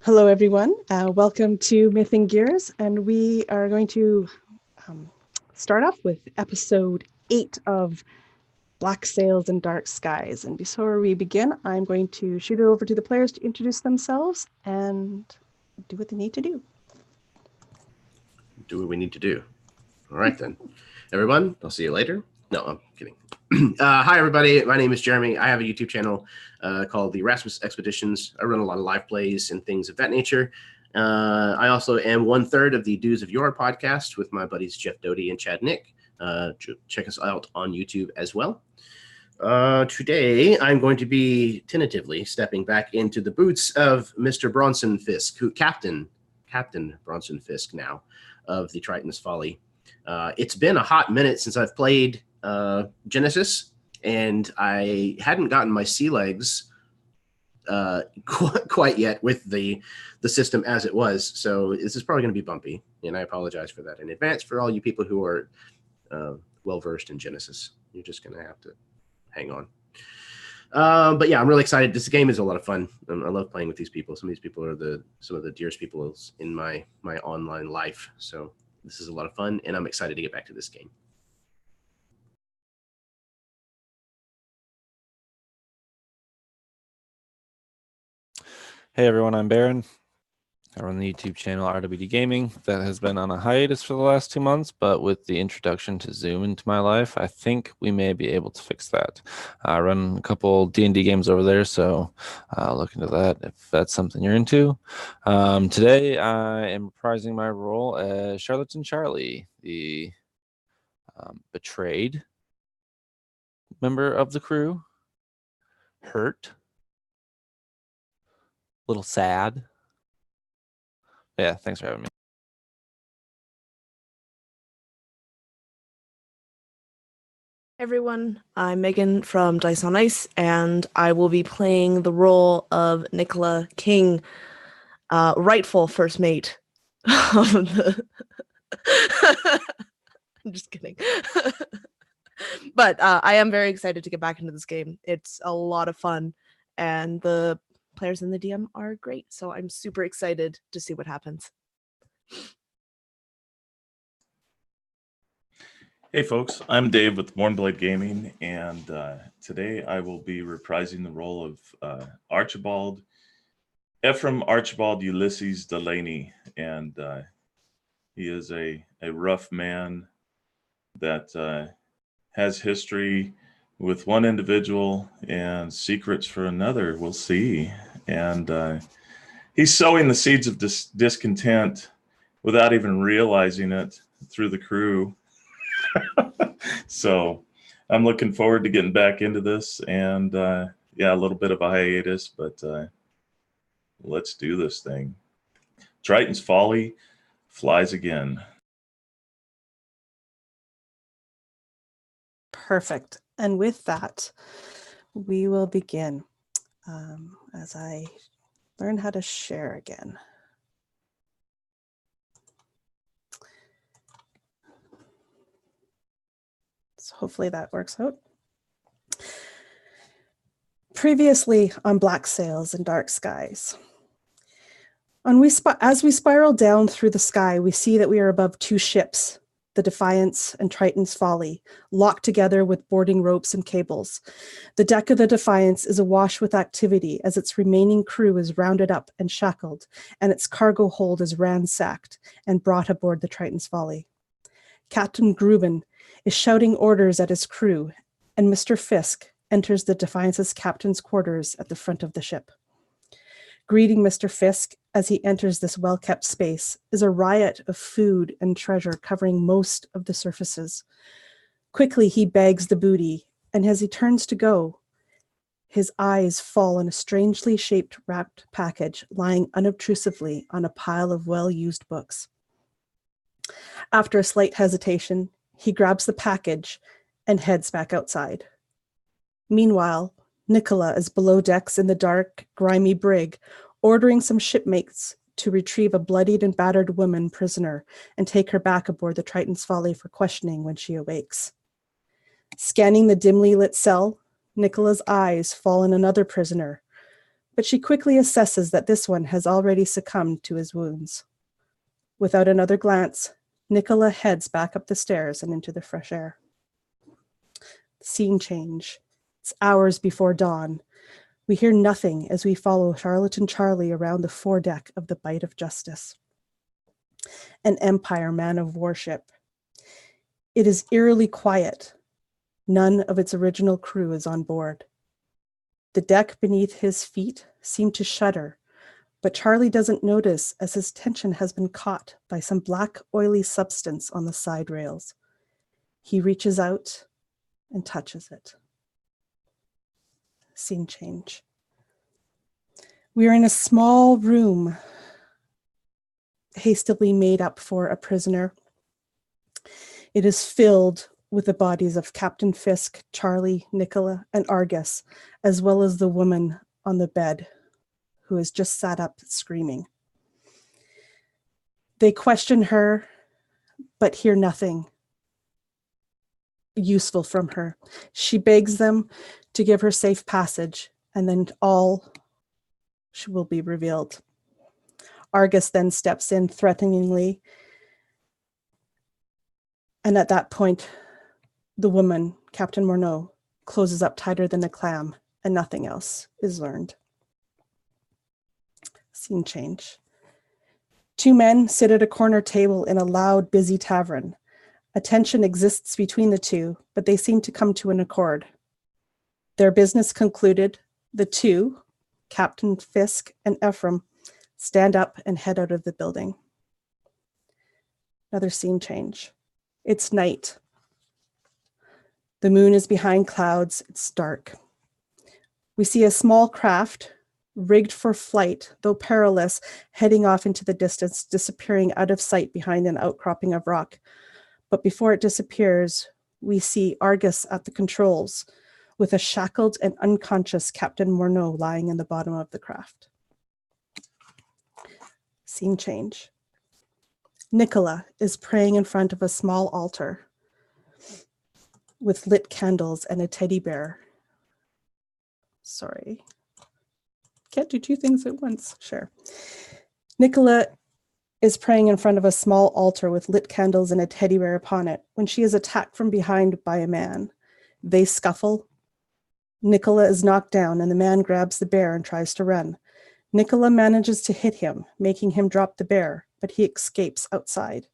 Hello, everyone. Welcome to Myth and Gears, and we are going to start off with episode 8 of Black Sails and Dark Skies. And before we begin, I'm going to shoot it over to the players to introduce themselves and do what they need to do. Do what we need to do. All right, then. Everyone, I'll see you later. No, I'm kidding. Hi, everybody. My name is Jeremy. I have a YouTube channel called the Erasmas Expeditions. I run a lot of live plays and things of that nature. I also am 1/3 of the Dues of Yore podcast with my buddies Jeff Doty and Chad Nick. Check us out on YouTube as well. Today, I'm going to be tentatively stepping back into the boots of Mr. Bronson Fisk, Captain Bronson Fisk now, of the Triton's Folly. It's been a hot minute since I've played Genesys, and I hadn't gotten my sea legs quite yet with the system as it was. So this is probably going to be bumpy, and I apologize for that in advance for all you people who are well versed in Genesys. You're just going to have to hang on. But yeah, I'm really excited. This game is a lot of fun. I love playing with these people. Some of these people are some of the dearest people in my online life. So this is a lot of fun, and I'm excited to get back to this game. Hey everyone, I'm Baron. I run the YouTube channel RWD Gaming. That has been on a hiatus for the last 2 months, but with the introduction to Zoom into my life, I think we may be able to fix that. I run a couple D&D games over there, so look into that if that's something you're into. Today, I am reprising my role as Charlatan Charlie, the betrayed member of the crew, hurt, a little sad. Yeah, thanks for having me. Everyone, I'm Megan from Dice on Ice, and I will be playing the role of Nicola King, rightful first mate of the... I'm just kidding. But I am very excited to get back into this game. It's a lot of fun, and the players in the DM are great, so I'm super excited to see what happens. Hey folks, I'm Dave with Mournblade Gaming, and today I will be reprising the role of Ephriam Archibald Ulysses Delagny, and he is a rough man that has history with one individual and secrets for another. We'll see. And he's sowing the seeds of discontent without even realizing it through the crew. So I'm looking forward to getting back into this, and yeah, a little bit of a hiatus, but let's do this thing. Triton's Folly flies again. Perfect. And with that, we will begin as I learn how to share again. So hopefully that works out. Previously on Black Sails and Dark Skies. As we spiral down through the sky, we see that we are above two ships, the Defiance and Triton's Folly, locked together with boarding ropes and cables. The deck of the Defiance is awash with activity as its remaining crew is rounded up and shackled, and its cargo hold is ransacked and brought aboard the Triton's Folly. Captain Gruben is shouting orders at his crew, and Mr. Fisk enters the Defiance's captain's quarters at the front of the ship. Greeting Mr. Fisk as he enters this well-kept space is a riot of food and treasure covering most of the surfaces. Quickly, he bags the booty, and as he turns to go, his eyes fall on a strangely shaped wrapped package lying unobtrusively on a pile of well-used books. After a slight hesitation, he grabs the package and heads back outside. Meanwhile, Nicola is below decks in the dark, grimy brig, ordering some shipmates to retrieve a bloodied and battered woman prisoner and take her back aboard the Triton's Folly for questioning when she awakes. Scanning the dimly lit cell, Nicola's eyes fall on another prisoner, but she quickly assesses that this one has already succumbed to his wounds. Without another glance, Nicola heads back up the stairs and into the fresh air. Scene change. It's hours before dawn. We hear nothing as we follow Charlatan Charlie around the foredeck of the Bite of Justice, an Empire man of warship. It is eerily quiet. None of its original crew is on board. The deck beneath his feet seemed to shudder, but Charlie doesn't notice as his attention has been caught by some black, oily substance on the side rails. He reaches out and touches it. Scene change. We are in a small room hastily made up for a prisoner. It is filled with the bodies of Captain Fisk, Charlie, Nicola, and Argus, as well as the woman on the bed who has just sat up screaming. They question her, but hear nothing useful from her. She begs them to give her safe passage, and then all will be revealed. Argus then steps in threateningly, and at that point, the woman, Captain Morneau, closes up tighter than a clam, and nothing else is learned. Scene change. Two men sit at a corner table in a loud, busy tavern. A tension exists between the two, but they seem to come to an accord. Their business concluded, the two, Captain Fisk and Ephriam, stand up and head out of the building. Another scene change. It's night. The moon is behind clouds. It's dark. We see a small craft, rigged for flight, though perilous, heading off into the distance, disappearing out of sight behind an outcropping of rock. But before it disappears, we see Argus at the controls, with a shackled and unconscious Captain Morneau lying in the bottom of the craft. Scene change. Nicola is praying in front of a small altar with lit candles and a teddy bear. Sorry. Can't do two things at once. Sure. Nicola is praying in front of a small altar with lit candles and a teddy bear upon it when she is attacked from behind by a man. They scuffle. Nicola is knocked down and the man grabs the bear and tries to run. Nicola manages to hit him, making him drop the bear, but he escapes outside.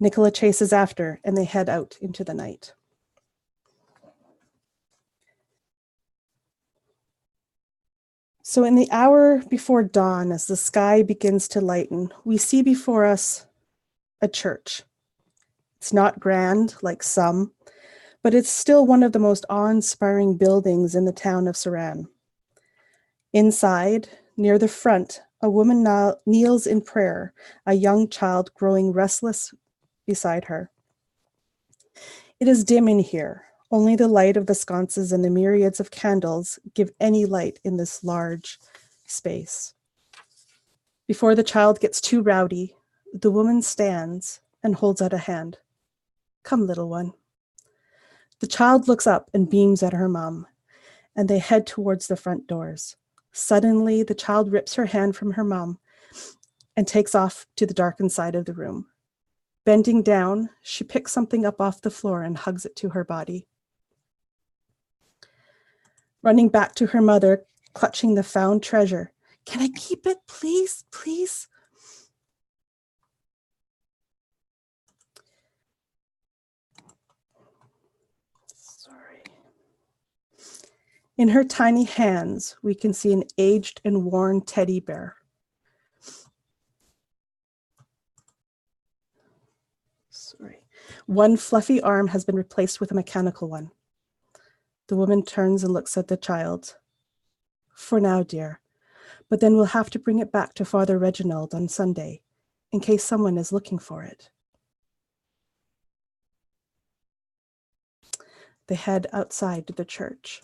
Nicola chases after and they head out into the night. So in the hour before dawn, as the sky begins to lighten, we see before us a church. It's not grand like some, but it's still one of the most awe-inspiring buildings in the town of Saran. Inside, near the front, a woman kneels in prayer, a young child growing restless beside her. It is dim in here. Only the light of the sconces and the myriads of candles give any light in this large space. Before the child gets too rowdy, the woman stands and holds out a hand. Come, little one. The child looks up and beams at her mom, and they head towards the front doors. Suddenly, the child rips her hand from her mom and takes off to the darkened side of the room. Bending down, she picks something up off the floor and hugs it to her body. Running back to her mother, clutching the found treasure. Can I keep it, please, please? Sorry. In her tiny hands, we can see an aged and worn teddy bear. Sorry. One fluffy arm has been replaced with a mechanical one. The woman turns and looks at the child. For now, dear, but then we'll have to bring it back to Father Reginald on Sunday, in case someone is looking for it. They head outside to the church.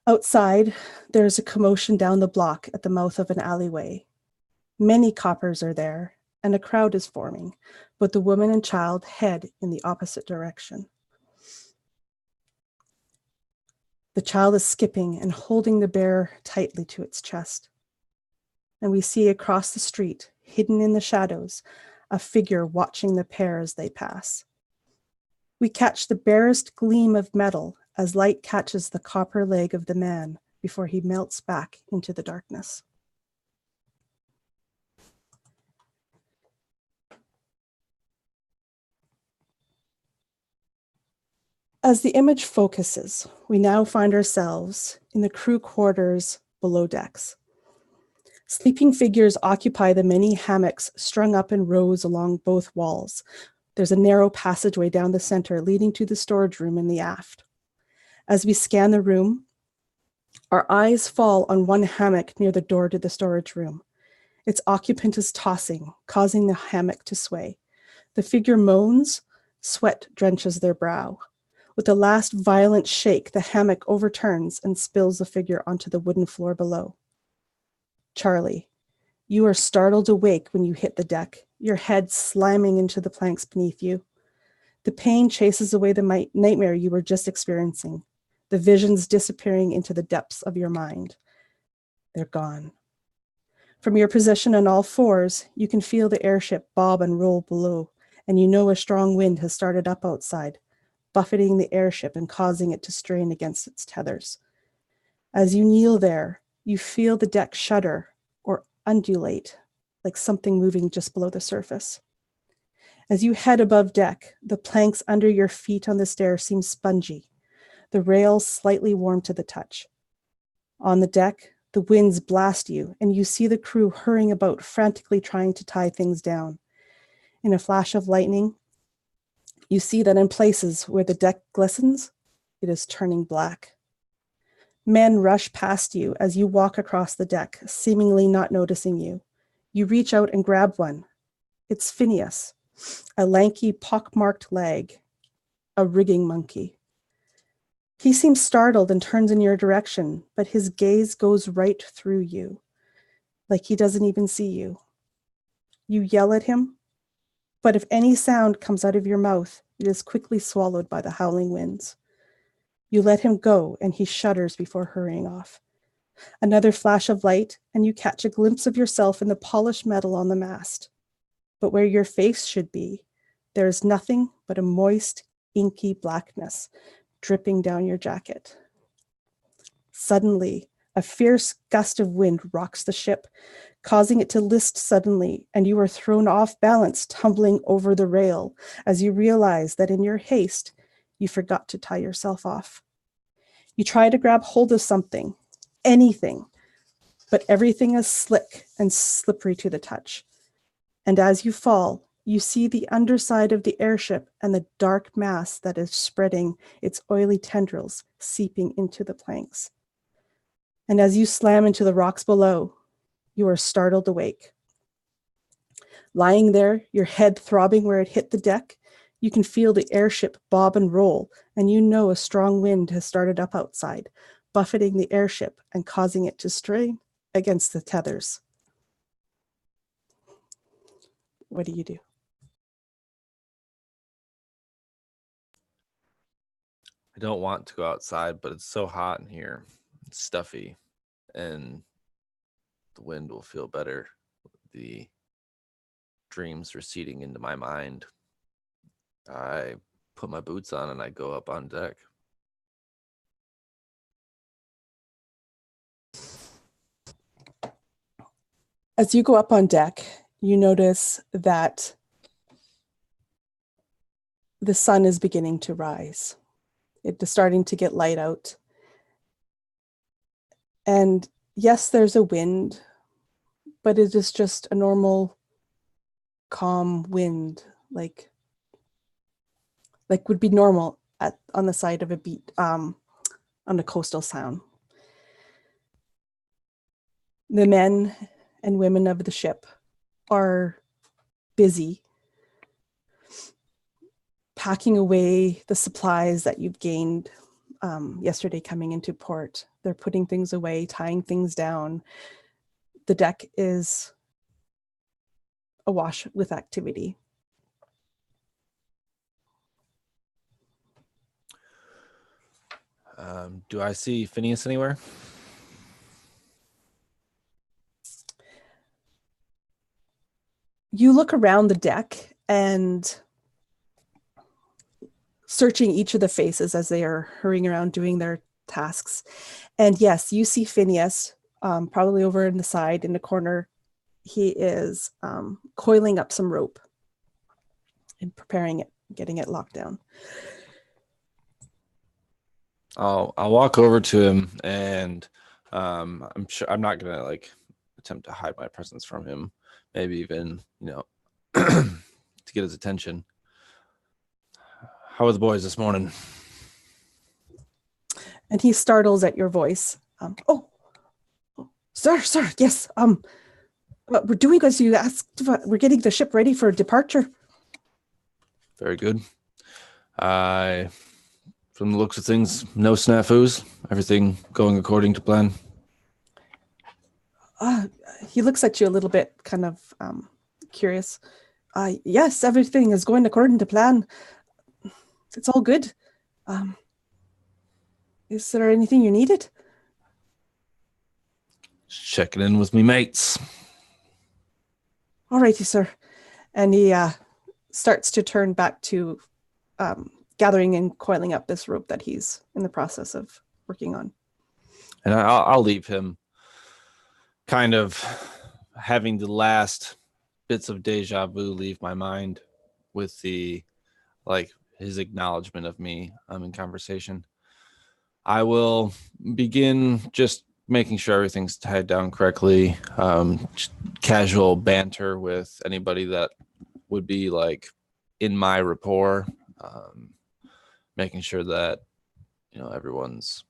Outside, there is a commotion down the block at the mouth of an alleyway. Many coppers are there, and a crowd is forming, but the woman and child head in the opposite direction. The child is skipping and holding the bear tightly to its chest. And we see across the street, hidden in the shadows, a figure watching the pair as they pass. We catch the barest gleam of metal as light catches the copper leg of the man before he melts back into the darkness. As the image focuses, we now find ourselves in the crew quarters below decks. Sleeping figures occupy the many hammocks strung up in rows along both walls. There's a narrow passageway down the center leading to the storage room in the aft. As we scan the room, our eyes fall on one hammock near the door to the storage room. Its occupant is tossing, causing the hammock to sway. The figure moans, sweat drenches their brow. With a last violent shake, the hammock overturns and spills the figure onto the wooden floor below. Charlie, you are startled awake when you hit the deck, your head slamming into the planks beneath you. The pain chases away the nightmare you were just experiencing, the visions disappearing into the depths of your mind. They're gone. From your position on all fours, you can feel the airship bob and roll below, and you know a strong wind has started up outside, buffeting the airship and causing it to strain against its tethers. As you kneel there, you feel the deck shudder or undulate, like something moving just below the surface. As you head above deck, the planks under your feet on the stair seem spongy, the rails slightly warm to the touch. On the deck, the winds blast you, and you see the crew hurrying about, frantically trying to tie things down. In a flash of lightning, you see that in places where the deck glistens, it is turning black. Men rush past you as you walk across the deck, seemingly not noticing you. You reach out and grab one. It's Phineas, a lanky, pockmarked leg, a rigging monkey. He seems startled and turns in your direction, but his gaze goes right through you, like he doesn't even see you. You yell at him, but if any sound comes out of your mouth, it is quickly swallowed by the howling winds. You let him go, and he shudders before hurrying off. Another flash of light, and you catch a glimpse of yourself in the polished metal on the mast. But where your face should be, there is nothing but a moist, inky blackness dripping down your jacket. Suddenly, a fierce gust of wind rocks the ship, causing it to list suddenly, and you are thrown off balance, tumbling over the rail as you realize that in your haste, you forgot to tie yourself off. You try to grab hold of something, anything, but everything is slick and slippery to the touch. And as you fall, you see the underside of the airship and the dark mass that is spreading its oily tendrils seeping into the planks. And as you slam into the rocks below, you are startled awake. Lying there, your head throbbing where it hit the deck, you can feel the airship bob and roll, and you know a strong wind has started up outside, buffeting the airship and causing it to strain against the tethers. What do you do? I don't want to go outside, but it's so hot in here. It's stuffy, and the wind will feel better. The dreams receding into my mind. I put my boots on and I go up on deck. As you go up on deck, you notice that the sun is beginning to rise. It is starting to get light out. And yes, there's a wind, but it is just a normal, calm wind, like would be normal on the side of a beat, on the coastal sound. The men and women of the ship are busy packing away the supplies that you've gained yesterday coming into port. They're putting things away, tying things down. The deck is awash with activity. Do I see Phineas anywhere? You look around the deck and searching each of the faces as they are hurrying around doing their tasks. And yes, you see Phineas, probably over in the side in the corner. He is coiling up some rope and preparing it, getting it locked down. I'll walk over to him, and I'm sure I'm not gonna like attempt to hide my presence from him. Maybe even to get his attention. How are the boys this morning? And he startles at your voice. Sir, yes. What we're doing as you asked. We're getting the ship ready for departure. Very good. From the looks of things, no snafus. Everything going according to plan. He looks at you a little bit, kind of curious. Yes, everything is going according to plan. It's all good. Is there anything you needed? Just checking in with me mates. All righty, sir. And he starts to turn back to gathering and coiling up this rope that he's in the process of working on. And I'll leave him kind of having the last bits of deja vu leave my mind with the his acknowledgement of me in conversation. I will begin just making sure everything's tied down correctly. Just casual banter with anybody that would be in my rapport. Making sure that everyone's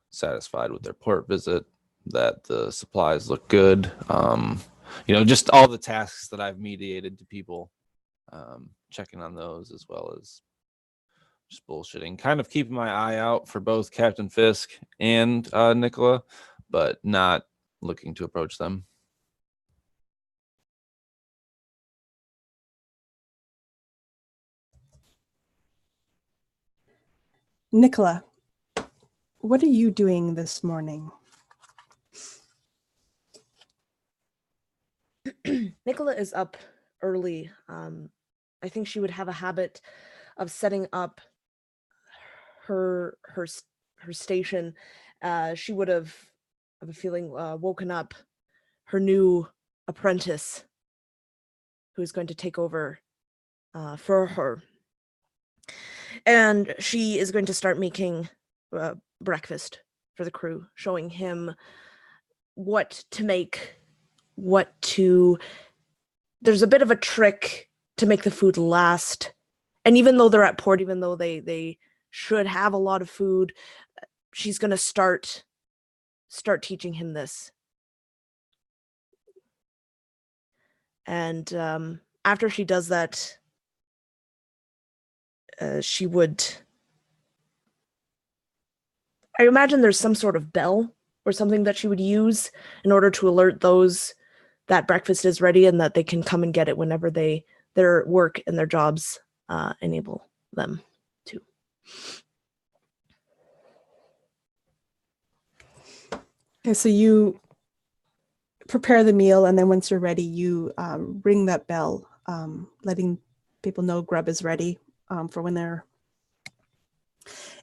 satisfied with their port visit, that the supplies look good. Just all the tasks that I've mediated to people. Checking on those as well as just bullshitting, kind of keeping my eye out for both Captain Fisk and Nicola, but not looking to approach them. Nicola, what are you doing this morning? Nicola is up early. I think she would have a habit of setting up her station. She would have a feeling woken up her new apprentice who's going to take over for her. And she is going to start making breakfast for the crew, showing him what to make, there's a bit of a trick to make the food last. And even though they're at port, even though they should have a lot of food, she's going to start teaching him this. And after she does that, she would... I imagine there's some sort of bell or something that she would use in order to alert those that breakfast is ready and that they can come and get it whenever their work and their jobs enable them to. Okay, so you prepare the meal, and then once you're ready, you ring that bell, letting people know grub is ready for when they're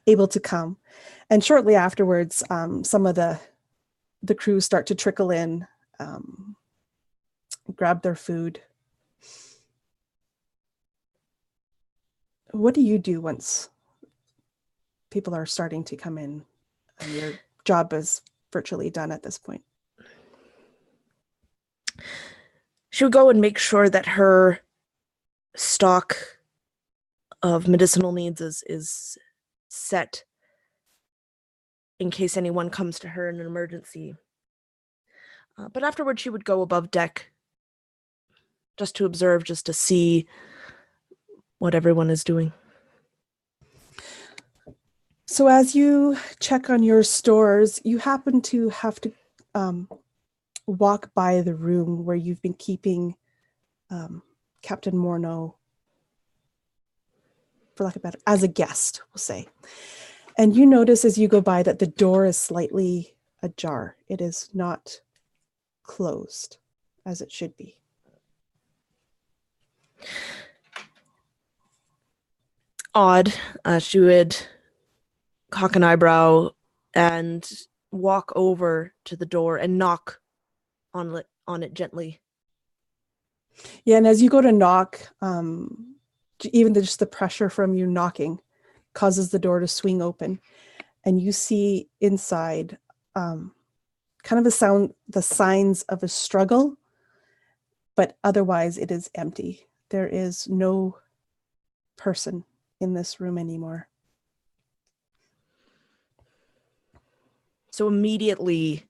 able to come. And shortly afterwards, some of the crew start to trickle in, grab their food. What do you do once people are starting to come in and your job is virtually done at this point? She would go and make sure that her stock of medicinal needs is set in case anyone comes to her in an emergency. But afterwards, she would go above deck just to observe, just to see what everyone is doing. So as you check on your stores, you happen to have to walk by the room where you've been keeping Captain Morneau, for lack of better, as a guest, we'll say. And you notice as you go by that the door is slightly ajar. It is not closed as it should be. Odd. She would cock an eyebrow and walk over to the door and knock on it gently. Yeah, and as you go to knock, even just the pressure from you knocking causes the door to swing open, and you see inside kind of the signs of a struggle, but otherwise it is empty. There is no person in this room anymore. So immediately,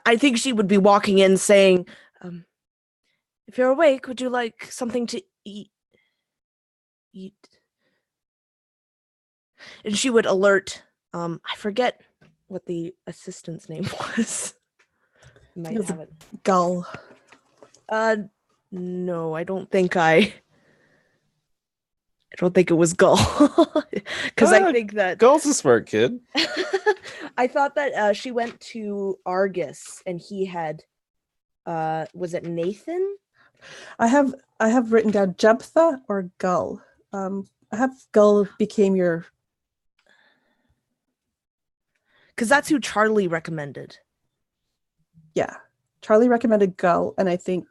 I think she would be walking in saying, if you're awake, would you like something to eat? And she would alert, I forget what the assistant's name was. I might have it. Gull. No, I don't think it was Gull. Because I think that Gull's a smart kid. I thought that she went to Argus and he had was it Nathan? I have written down Jephthah or Gull. I have Gull became your... Because that's who Charlie recommended. Yeah. Charlie recommended Gull, and I think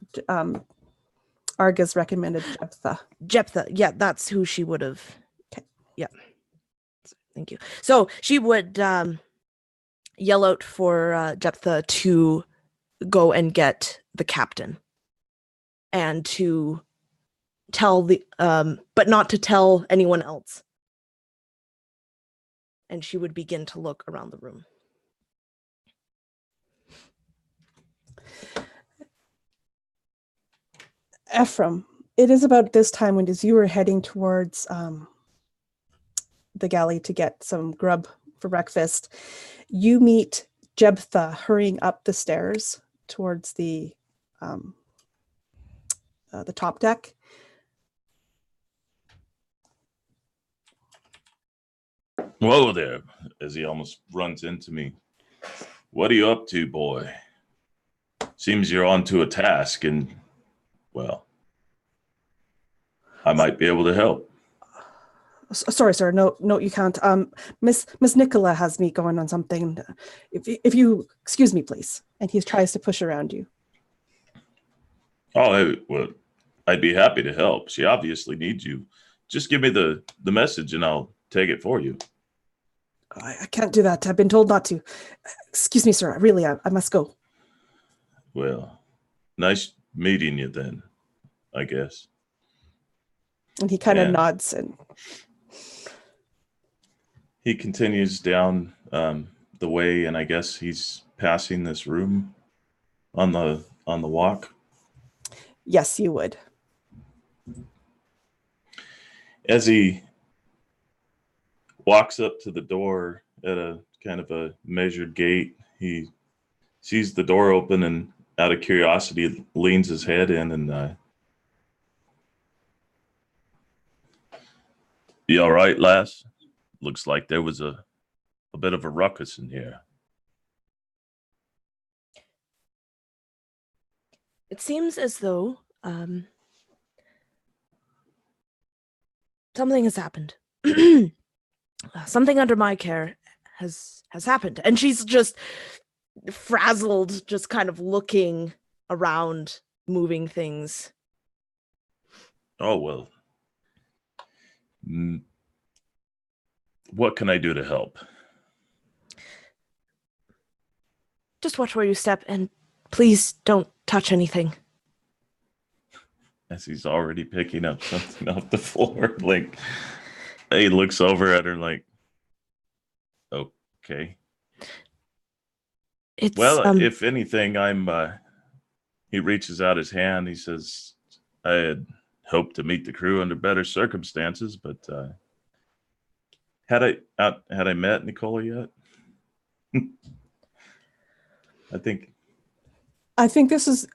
Argus recommended Jephthah. Jephthah, yeah, that's who she would have. Okay. Yeah. Thank you. So she would yell out for Jephthah to go and get the captain. And to tell but not to tell anyone else. And she would begin to look around the room. Ephriam, it is about this time when as you were heading towards the galley to get some grub for breakfast, you meet Jephthah hurrying up the stairs towards the top deck. Whoa there, as he almost runs into me. What are you up to, boy? Seems you're onto a task, and, well, I might be able to help. Sorry, sir. No, you can't. Miss Nicola has me going on something. If you excuse me, please. And he tries to push around you. Oh, well, I'd be happy to help. She obviously needs you. Just give me the message, and I'll take it for you. I can't do that. I've been told not to. Excuse me, sir. Really, I must go. Well, nice meeting you then, I guess. And he kind of nods and he continues down the way, and I guess he's passing this room on the walk. Yes, you would. As he walks up to the door at a kind of a measured gait, he sees the door open and out of curiosity leans his head in and you all right, lass? Looks like there was a bit of a ruckus in here. It seems as though something has happened. Something under my care has happened. And she's just frazzled, just kind of looking around, moving things. Oh, well. What can I do to help? Just watch where you step and please don't touch anything. As he's already picking up something off the floor, like he looks over at her like, okay. Well, if anything, he reaches out his hand. He says, I had hoped to meet the crew under better circumstances, but had I met Nicola yet? I think this is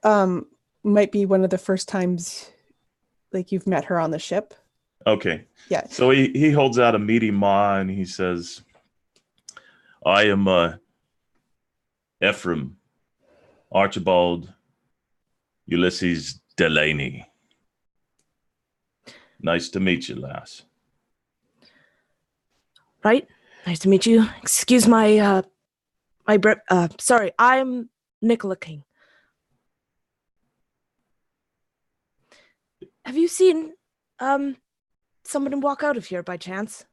might be one of the first times like you've met her on the ship. Okay. Yeah. So he holds out a meaty maw and he says, I am Ephriam, Archibald, Ulysses Delagny. Nice to meet you, lass. Right? Nice to meet you. Excuse my, sorry, I'm Nicola King. Have you seen, someone walk out of here by chance?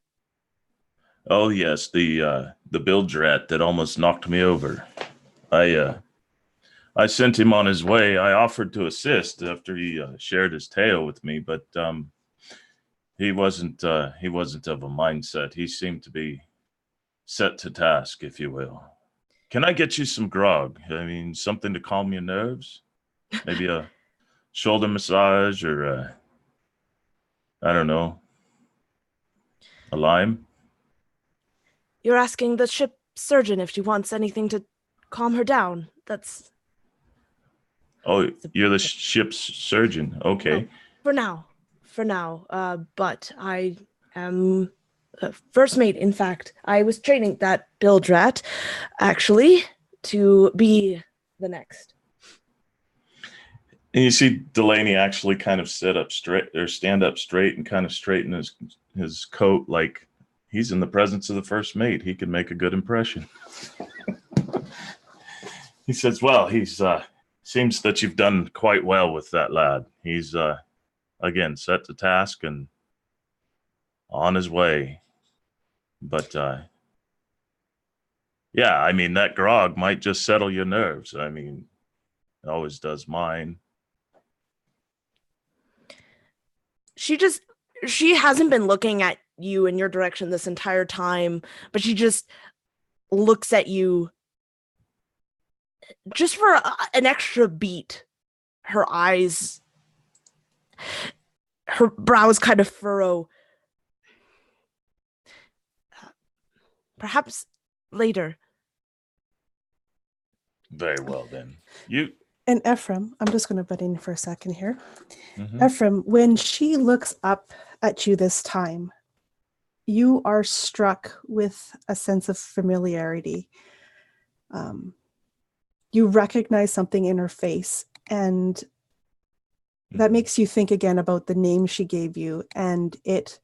Oh yes, the bilge rat that almost knocked me over. I sent him on his way. I offered to assist after he shared his tale with me, but he wasn't of a mindset. He seemed to be set to task, if you will. Can I get you some grog? I mean, something to calm your nerves? Maybe a shoulder massage or I don't know, a lime? You're asking the ship surgeon if she wants anything to calm her down. That's... Oh, you're the ship's surgeon. Okay. Oh, for now. But I am first mate. In fact, I was training that bilge rat, actually, to be the next. And you see Delagny actually kind of stand up straight and kind of straighten his coat like he's in the presence of the first mate. He can make a good impression. He says, well, he's seems that you've done quite well with that lad. He's again set to task and on his way. But yeah, I mean, that grog might just settle your nerves. I mean, it always does mine. She hasn't been looking at you in your direction this entire time, but she just looks at you just for an extra beat. Her brows kind of furrow. Perhaps later. Very well, then. And Ephriam, I'm just going to butt in for a second here. Mm-hmm. Ephriam, when she looks up at you this time, you are struck with a sense of familiarity. You recognize something in her face, and that makes you think again about the name she gave you, and it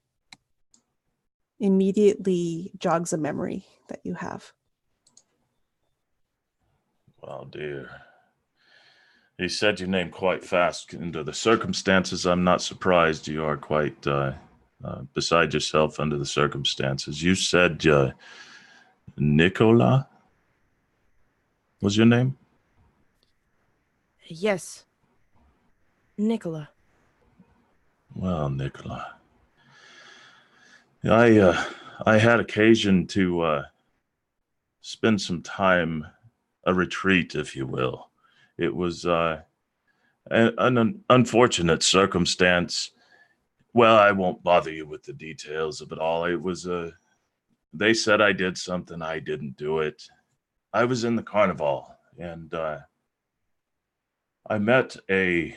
immediately jogs a memory that you have. Well, dear. He said your name quite fast. Under the circumstances, I'm not surprised you are quite beside yourself under the circumstances. You said Nicola was your name? Yes. Nicola. Well, Nicola. I had occasion to spend some time, a retreat, if you will. It was an unfortunate circumstance. Well, I won't bother you with the details of it all. It was they said I did something, I didn't do it. I was in the carnival, and I met a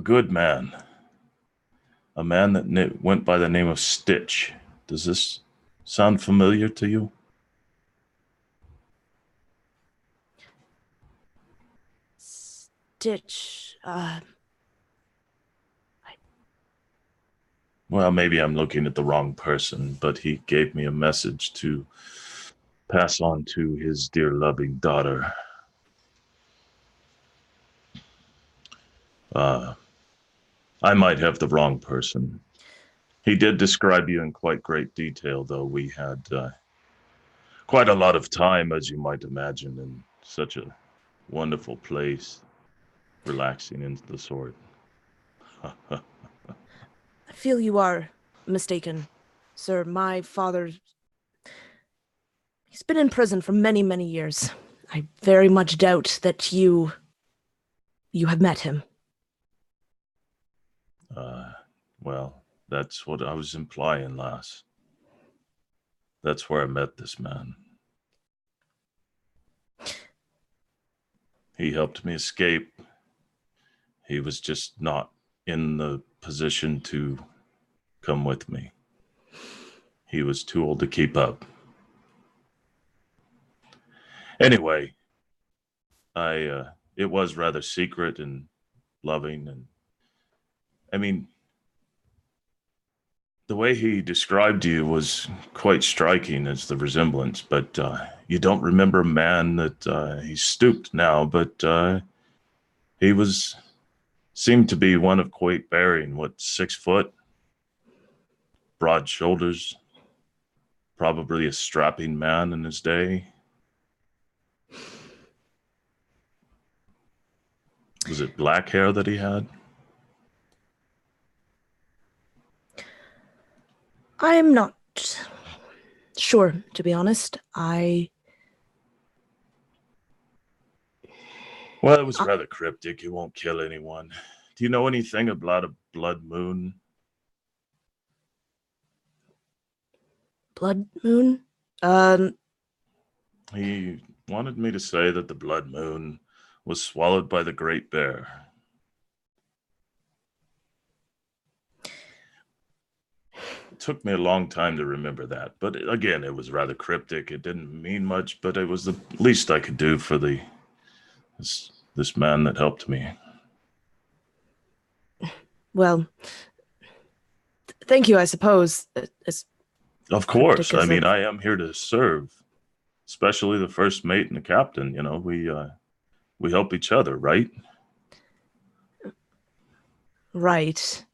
good man, a man that went by the name of Stitch. Does this sound familiar to you? Stitch. Well, maybe I'm looking at the wrong person, but he gave me a message to pass on to his dear loving daughter. I might have the wrong person. He did describe you in quite great detail, though. We had quite a lot of time, as you might imagine, in such a wonderful place, relaxing into the sort. I feel you are mistaken, sir. My father... He's been in prison for many, many years. I very much doubt that you have met him. Well, that's what I was implying, lass. That's where I met this man. He helped me escape. He was just not in the position to come with me. He was too old to keep up. Anyway, it was rather secret and loving, and I mean, the way he described you was quite striking as the resemblance, but you don't remember a man that he's stooped now, but he seemed to be one of quite bearing, 6 foot, broad shoulders, probably a strapping man in his day. Was it black hair that he had? I'm not sure, to be honest. Well, it was rather cryptic. It won't kill anyone. Do you know anything about a blood moon? Blood moon? He wanted me to say that the blood moon was swallowed by the Great Bear. It took me a long time to remember that, but again, it was rather cryptic. It didn't mean much, but it was the least I could do for this man that helped me. Well, thank you, I suppose. Of course. I mean, I am here to serve, especially the first mate and the captain. You know, we help each other, right? Right.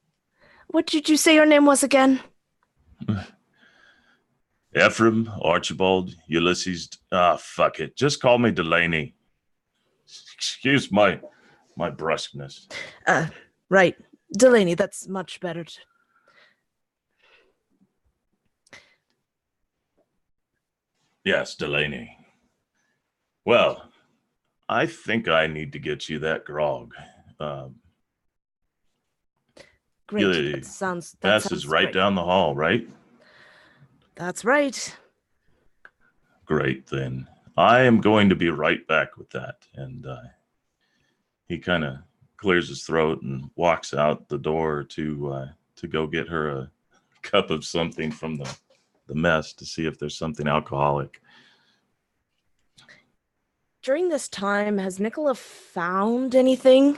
What did you say your name was again? Ephriam, Archibald, Ulysses. Fuck it. Just call me Delagny. Excuse my brusqueness. Right. Delagny, that's much better. Yes, Delagny. Well, I think I need to get you that grog. Great. That sounds right great. down the hall, right? That's right. Great, then. I am going to be right back with that. And he kind of clears his throat and walks out the door to go get her a cup of something from the mess to see if there's something alcoholic. During this time, has Nicola found anything?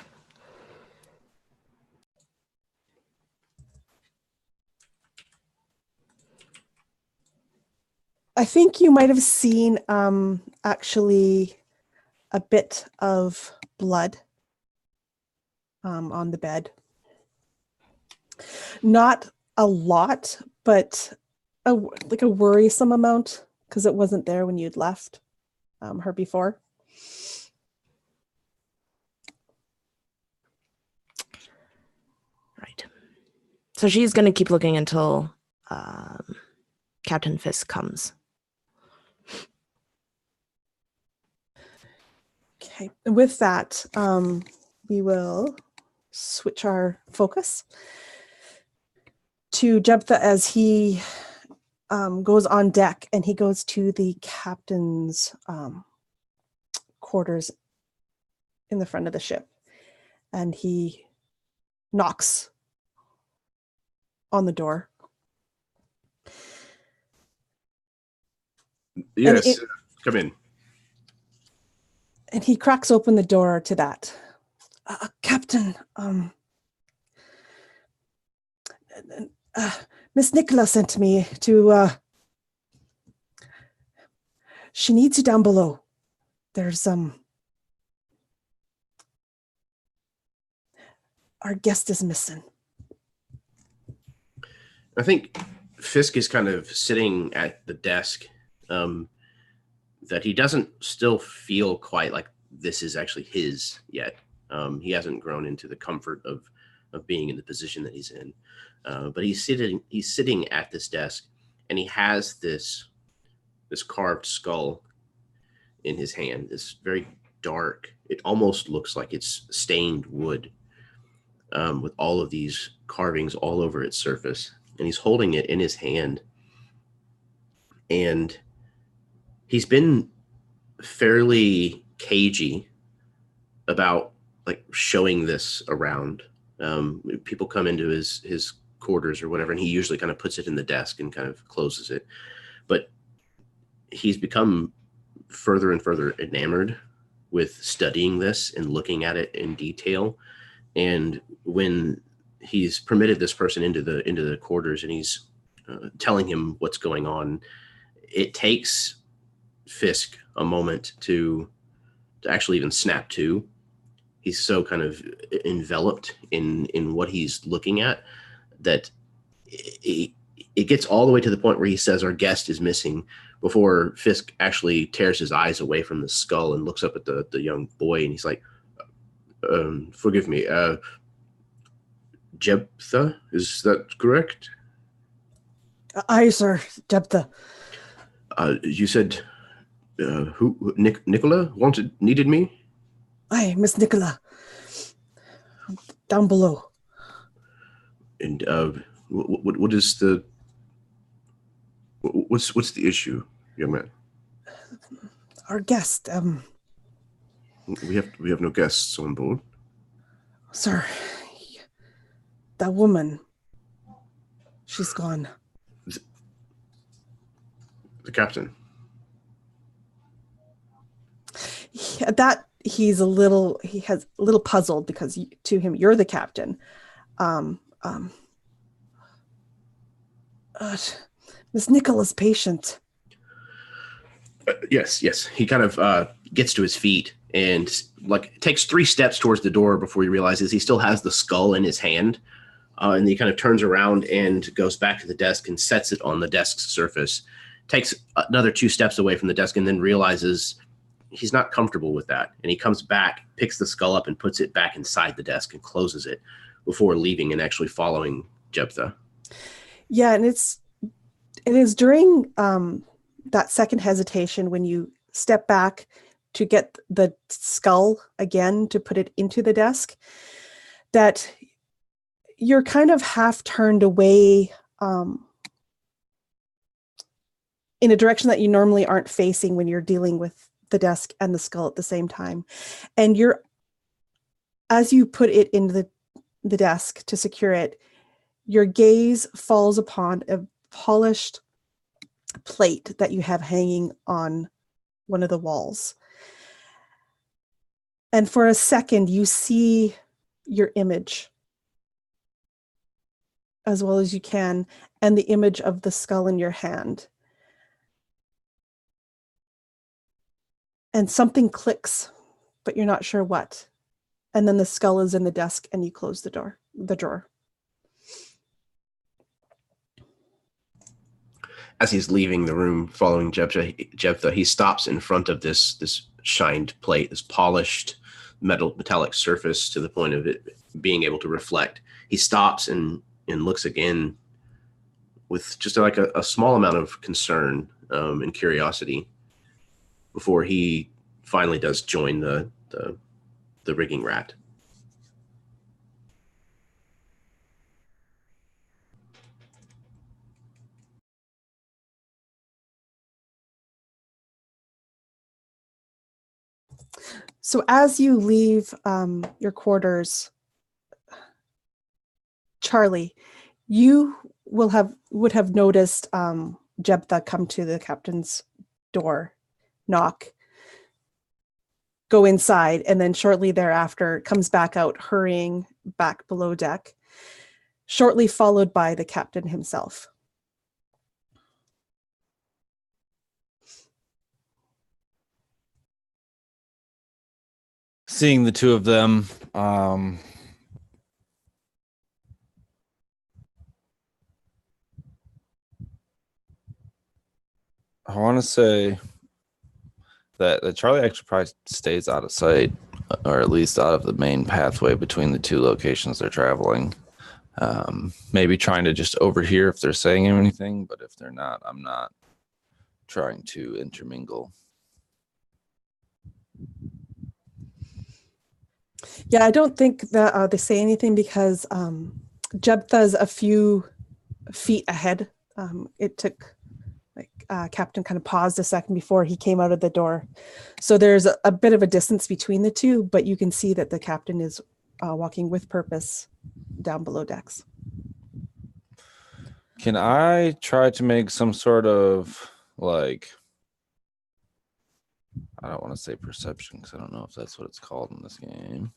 I think you might have seen actually a bit of blood on the bed. Not a lot, but a worrisome amount, because it wasn't there when you'd left her before. Right. So she's going to keep looking until Captain Fisk comes. Okay, and with that, we will switch our focus to Jephthah as he goes on deck, and he goes to the captain's quarters in the front of the ship, and he knocks on the door. Yes, come in. And he cracks open the door to that. Captain, Miss Nicola sent me to, she needs you down below. There's, our guest is missing. I think Fisk is kind of sitting at the desk, that he doesn't still feel quite like this is actually his yet. He hasn't grown into the comfort of being in the position that he's in. But he's sitting at this desk, and he has this carved skull in his hand. This very dark, it almost looks like it's stained wood, with all of these carvings all over its surface. And he's holding it in his hand. And he's been fairly cagey about like showing this around People come into his quarters or whatever, and he usually kind of puts it in the desk and kind of closes it. But he's become further and further enamored with studying this and looking at it in detail. And when he's permitted this person into the quarters and he's telling him what's going on, it takes Fisk a moment to actually even snap to. He's so kind of enveloped in what he's looking at that it gets all the way to the point where he says our guest is missing before Fisk actually tears his eyes away from the skull and looks up at the young boy, and he's like, forgive me, Jephthah, is that correct? Aye, sir, Jephthah. You said who? Nicola needed me? Aye, Miss Nicola. Down below. And what is the what's the issue, young man? Our guest, we have no guests on board. Sir, that woman, she's gone. The captain. He has a little puzzled because to him, you're the captain. Miss Nicola's patient. Yes. He kind of gets to his feet and takes 3 steps towards the door before he realizes he still has the skull in his hand. And he kind of turns around and goes back to the desk and sets it on the desk's surface. Takes another 2 steps away from the desk and then realizes he's not comfortable with that. And he comes back, picks the skull up and puts it back inside the desk and closes it before leaving and actually following Jephthah. Yeah, and it is during that second hesitation when you step back to get the skull again to put it into the desk that you're kind of half turned away in a direction that you normally aren't facing when you're dealing with the desk and the skull at the same time. And as you put it into the desk to secure it, your gaze falls upon a polished plate that you have hanging on one of the walls. And for a second, you see your image as well as you can, and the image of the skull in your hand. And something clicks, but you're not sure what. And then the skull is in the desk and you close the drawer. As he's leaving the room following Jephthah, he stops in front of this shined plate, this polished metallic surface to the point of it being able to reflect. He stops and looks again with just like a small amount of concern and curiosity before he finally does join the rigging rat. So as you leave your quarters, Charlie, you would have noticed Jephthah come to the captain's door, knock, go inside, and then shortly thereafter comes back out, hurrying back below deck, shortly followed by the captain himself. Seeing the two of them, I want to say that Charlie actually probably stays out of sight, or at least out of the main pathway between the 2 locations they're traveling. Maybe trying to just overhear if they're saying anything, but if they're not, I'm not trying to intermingle. Yeah, I don't think that they say anything because Jephthah's a few feet ahead. It took Captain kind of paused a second before he came out of the door. So there's a bit of a distance between the two, but you can see that the captain is walking with purpose down below decks. Can I try to make some sort of like, I don't want to say perception because I don't know if that's what it's called in this game.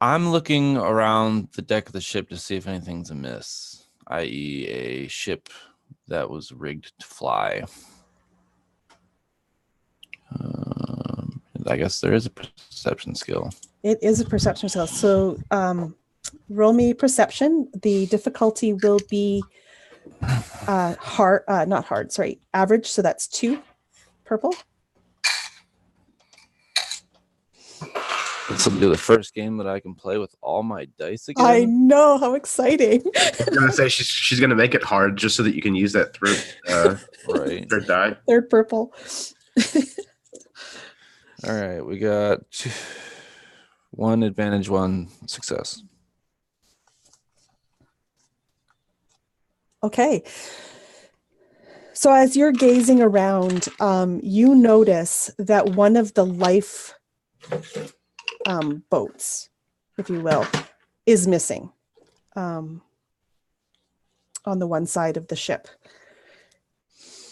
I'm looking around the deck of the ship to see if anything's amiss, i.e. a ship that was rigged to fly. I guess there is a perception skill. It is a perception skill. So roll me perception. The difficulty will be not hard, sorry, average. So that's 2 purple. This will be the first game that I can play with all my dice again. I know, how exciting. I'm gonna say she's gonna make it hard just so that you can use that Right. third die. Third purple. All right, we got 1 advantage, 1 success. Okay. So as you're gazing around, you notice that one of the life boats, if you will, is missing on the one side of the ship.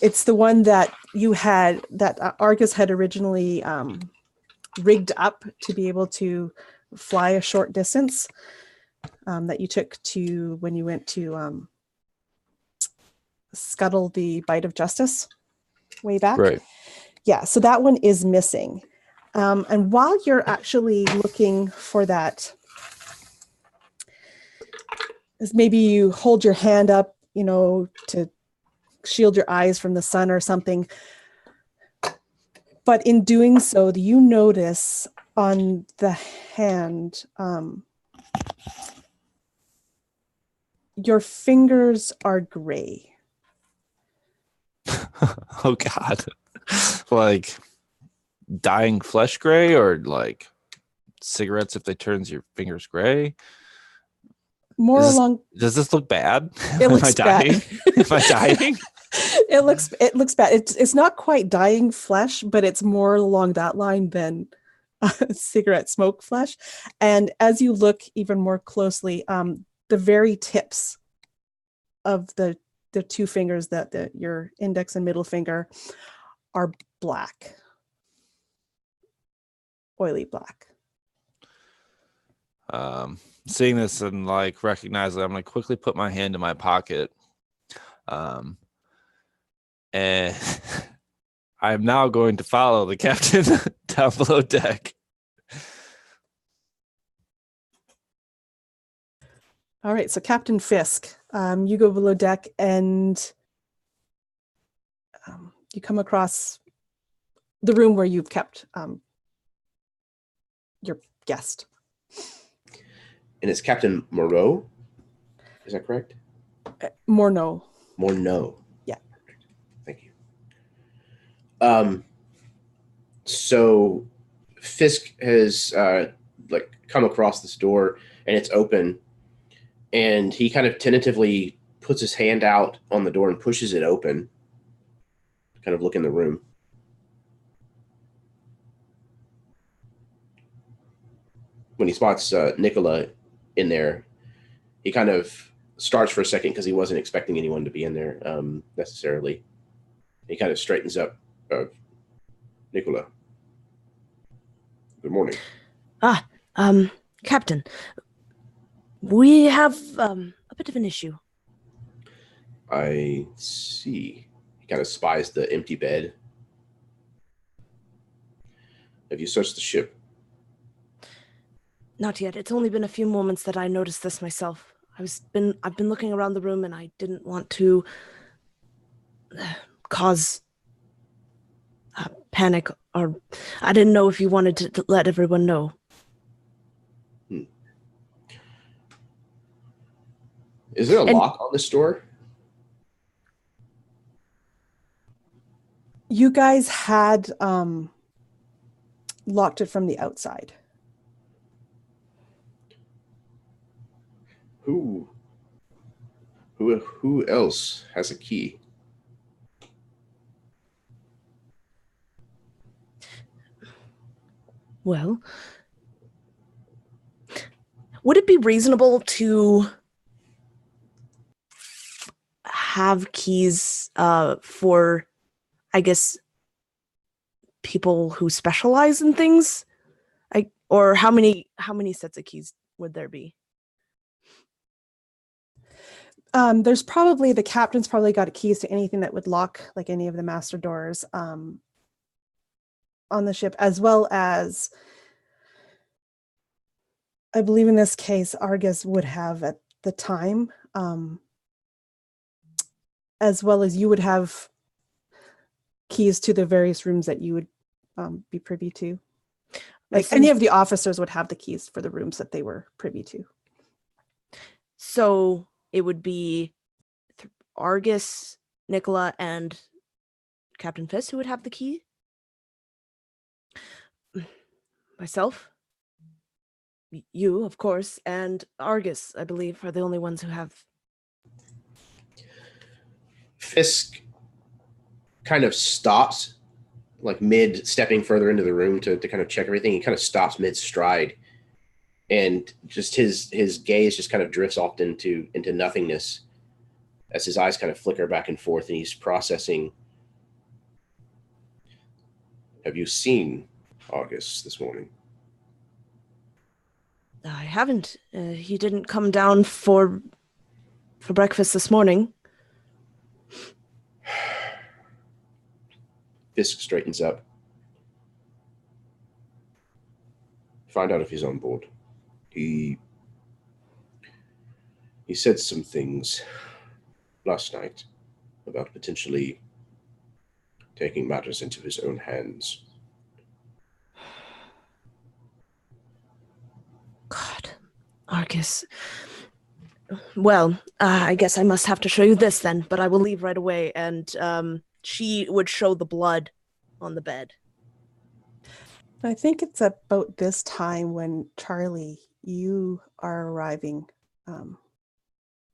It's the one that Argus had originally rigged up to be able to fly a short distance that you took to when you went to scuttle the Bite of Justice way back. Right. Yeah, so that one is missing. And while you're actually looking for that, is maybe you hold your hand up, to shield your eyes from the sun or something. But in doing so, you notice on the hand, your fingers are gray. Oh God. Like dying flesh gray, or like cigarettes if they turns your fingers gray? Does this look bad? It looks bad. Am I dying? It looks bad. It's not quite dying flesh, but it's more along that line than cigarette smoke flesh. And as you look even more closely, the very tips of the 2 fingers, your index and middle finger, are black, oily black. Seeing this and like recognize it, I'm gonna quickly put my hand in my pocket, and I'm now going to follow the captain down below deck. All right, so Captain Fisk, you go below deck and you come across the room where you've kept your guest. And it's Captain Moreau. Is that correct? Morneau. Morneau. Yeah. Thank you. So Fisk has come across this door and it's open, and he kind of tentatively puts his hand out on the door and pushes it open. Kind of look in the room. When he spots Nicola in there, he kind of starts for a second because he wasn't expecting anyone to be in there necessarily. He kind of straightens up. Nicola, good morning. Captain, we have a bit of an issue. I see. He kind of spies the empty bed. Have you searched the ship? Not yet. It's only been a few moments that I noticed this myself. I've been looking around the room, and I didn't want to cause panic, or I didn't know if you wanted to let everyone know. Is there a lock on this door? You guys had locked it from the outside. Who else has a key? Well, Would it be reasonable to have keys for, I guess, people who specialize in things? Or how many sets of keys would there be? There's probably, the captain's probably got keys to anything that would lock, like any of the master doors on the ship, as well as, I believe in this case, Argus would have at the time, as well as you would have keys to the various rooms that you would be privy to. Like any of the officers would have the keys for the rooms that they were privy to. So it would be Argus, Nicola, and Captain Fisk who would have the key? Myself? You, of course, and Argus, I believe, are the only ones who have. Fisk kind of stops, like mid stepping further into the room to kind of check everything. He kind of stops mid stride, and just his gaze just kind of drifts off into nothingness as his eyes kind of flicker back and forth, and he's processing. Have you seen Argus this morning? I haven't. He didn't come down for breakfast this morning. Fisk straightens up. Find out if he's on board. He said some things last night about potentially taking matters into his own hands. God, Argus. Well, I guess I must have to show you this then, but I will leave right away. And she would show the blood on the bed. I think it's about this time when, Charlie, you are arriving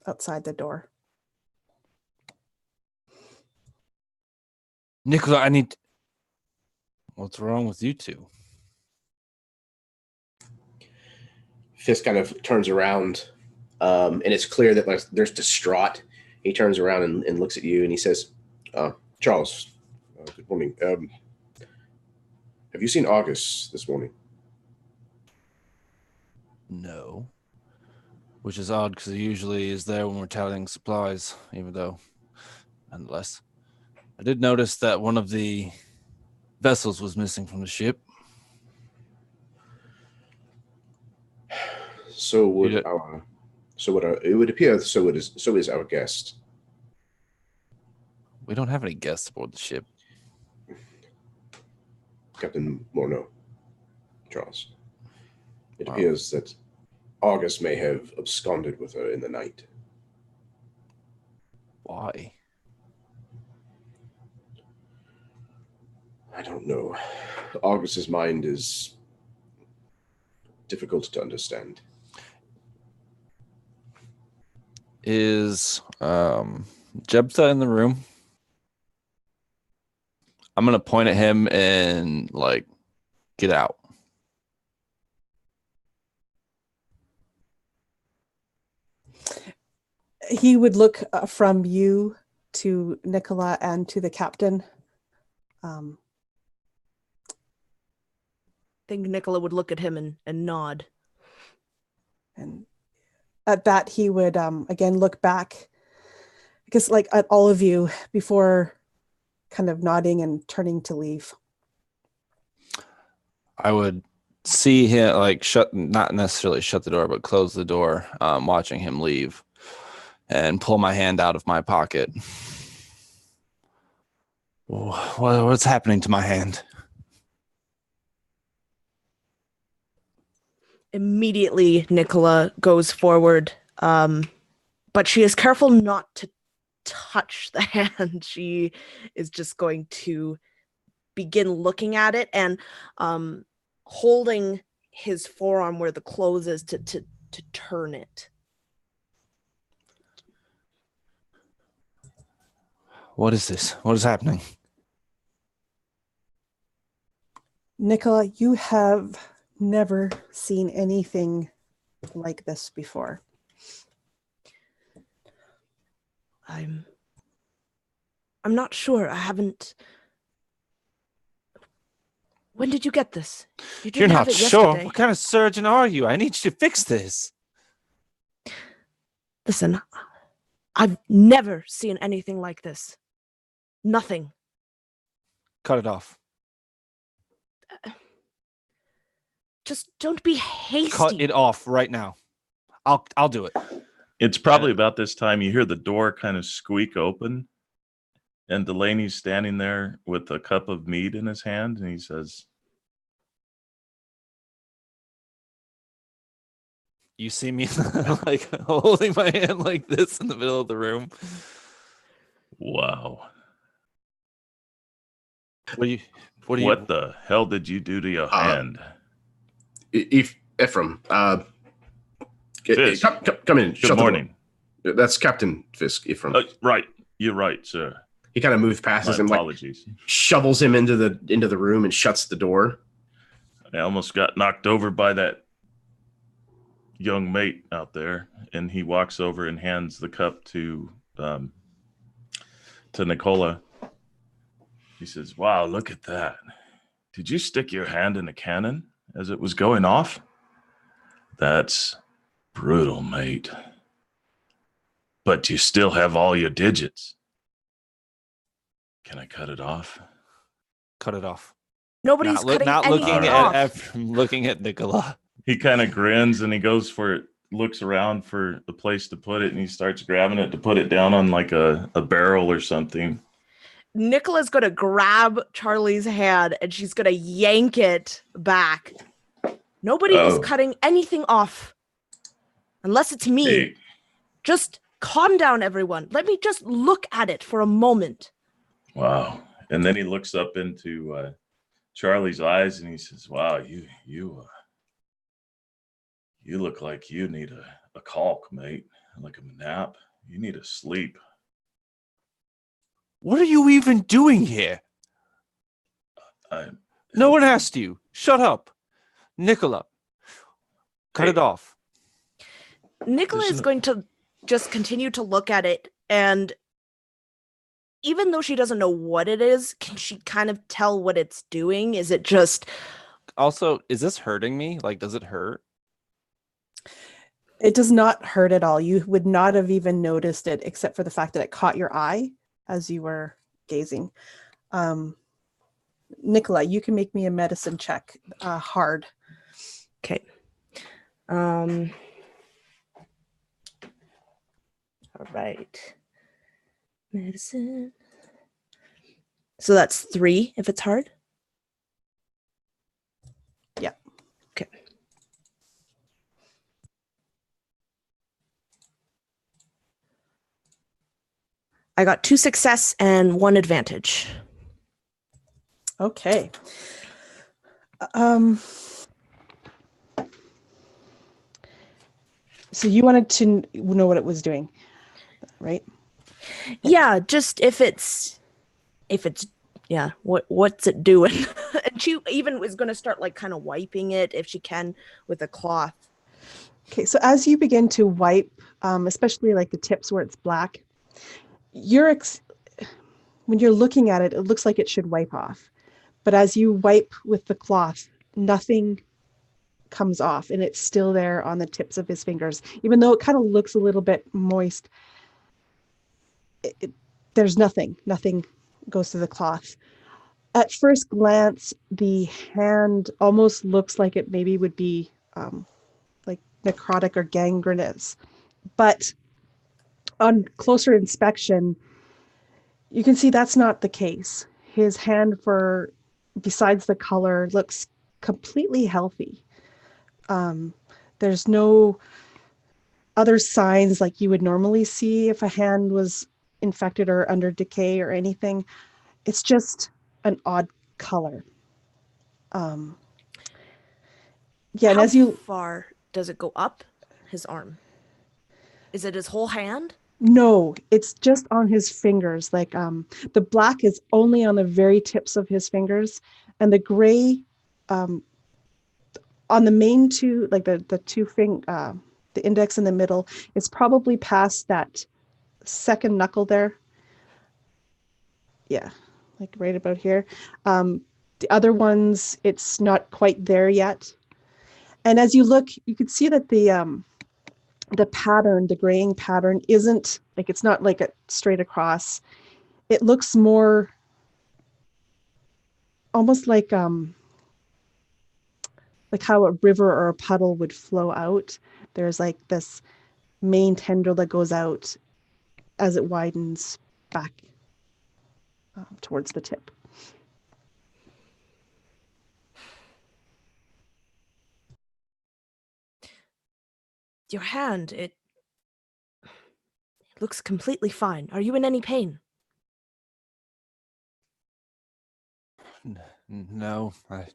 outside the door. Nicola, what's wrong with you two? Fisk kind of turns around, and it's clear that like, there's distraught. He turns around and looks at you, and he says, Charles, good morning. Have you seen Argus this morning? No. Which is odd, because he usually is there when we're tallying supplies, even though, nonetheless. I did notice that one of the vessels was missing from the ship. It would appear so is our guest. We don't have any guests aboard the ship. Captain Morneau, Charles. It appears that Argus may have absconded with her in the night. Why? I don't know. Argus's mind is difficult to understand. Is Jebta in the room? I'm going to point at him and, get out. He would look from you to Nicola and to the captain. I think Nicola would look at him and nod. And at that, he would again look back, because at all of you before kind of nodding and turning to leave. I would see him not necessarily shut the door, but close the door, watching him leave, and pull my hand out of my pocket. What's happening to my hand? Immediately, Nicola goes forward, but she is careful not to touch the hand. She is just going to begin looking at it and holding his forearm where the clothes is to turn it. What is this? What is happening? Nicola, you have never seen anything like this before. I'm not sure. I haven't. When did you get this? You You're didn't not have it sure? yesterday. What kind of surgeon are you? I need you to fix this. Listen, I've never seen anything like this. Nothing. Cut it off. Just don't be hasty. Cut it off right now. I'll do it. It's probably about this time you hear the door kind of squeak open, and Delagny's standing there with a cup of mead in his hand, and he says, You see me like holding my hand like this in the middle of the room. "Wow, What the hell did you do to your hand?" Ephriam, Fisk. come in. Good morning. That's Captain Fisk, Ephriam. Right, you're right, sir. He kind of moves past us and Apologies. shovels him into the room and shuts the door. I almost got knocked over by that young mate out there, and he walks over and hands the cup to Nicola. He says, "Wow, look at that. Did you stick your hand in a cannon as it was going off? That's brutal, mate. But you still have all your digits. Can I cut it off?" Cut it off. Nobody's cutting not anything looking off. at looking at Nicola. He kind of grins and he goes for it, looks around for the place to put it, and he starts grabbing it to put it down on like a barrel or something. Nicola's going to grab Charlie's hand and she's going to yank it back. Nobody is cutting anything off. Unless it's me. Hey. Just calm down, everyone. Let me just look at it for a moment. Wow. And then he looks up into Charlie's eyes and he says, "Wow, you look like you need a caulk, mate. Like a nap. You need a sleep." What are you even doing here? No one asked you. Shut up. Nicola, cut it off. Nicola is going to just continue to look at it, and even though she doesn't know what it is, can she kind of tell what it's doing? Is it just... Also, is this hurting me? Like, does it hurt? It does not hurt at all. You would not have even noticed it except for the fact that it caught your eye as you were gazing. Nicola, you can make me a medicine check. Hard. Okay. All right. Medicine. So that's 3 if it's hard? Yeah. Okay. I got 2 success and 1 advantage. Okay. So you wanted to know what it was doing, right? Yeah, just if it's yeah, what's it doing? And she even is going to start like kind of wiping it if she can with a cloth. Okay, so as you begin to wipe, especially like the tips where it's black, when you're looking at it, it looks like it should wipe off. But as you wipe with the cloth, nothing comes off and it's still there on the tips of his fingers. Even though it kind of looks a little bit moist, there's nothing goes to the cloth. At first glance, the hand almost looks like it maybe would be like necrotic or gangrenous. But on closer inspection, you can see that's not the case. His hand, besides the color, looks completely healthy. There's no other signs like you would normally see if a hand was infected or under decay or anything. It's just an odd color. And How as you far does it go up his arm? Is it his whole hand? No, it's just on his fingers. Like the black is only on the very tips of his fingers, and the gray on the main two, like the the index in the middle, it's probably past that second knuckle there. Yeah, like right about here. The other ones, it's not quite there yet. And as you look, you can see that the pattern, the graying pattern, isn't like, it's not like a straight across. It looks more almost like how a river or a puddle would flow out. There's like this main tendril that goes out as it widens back towards the tip. Your hand, it looks completely fine. Are you in any pain? No, I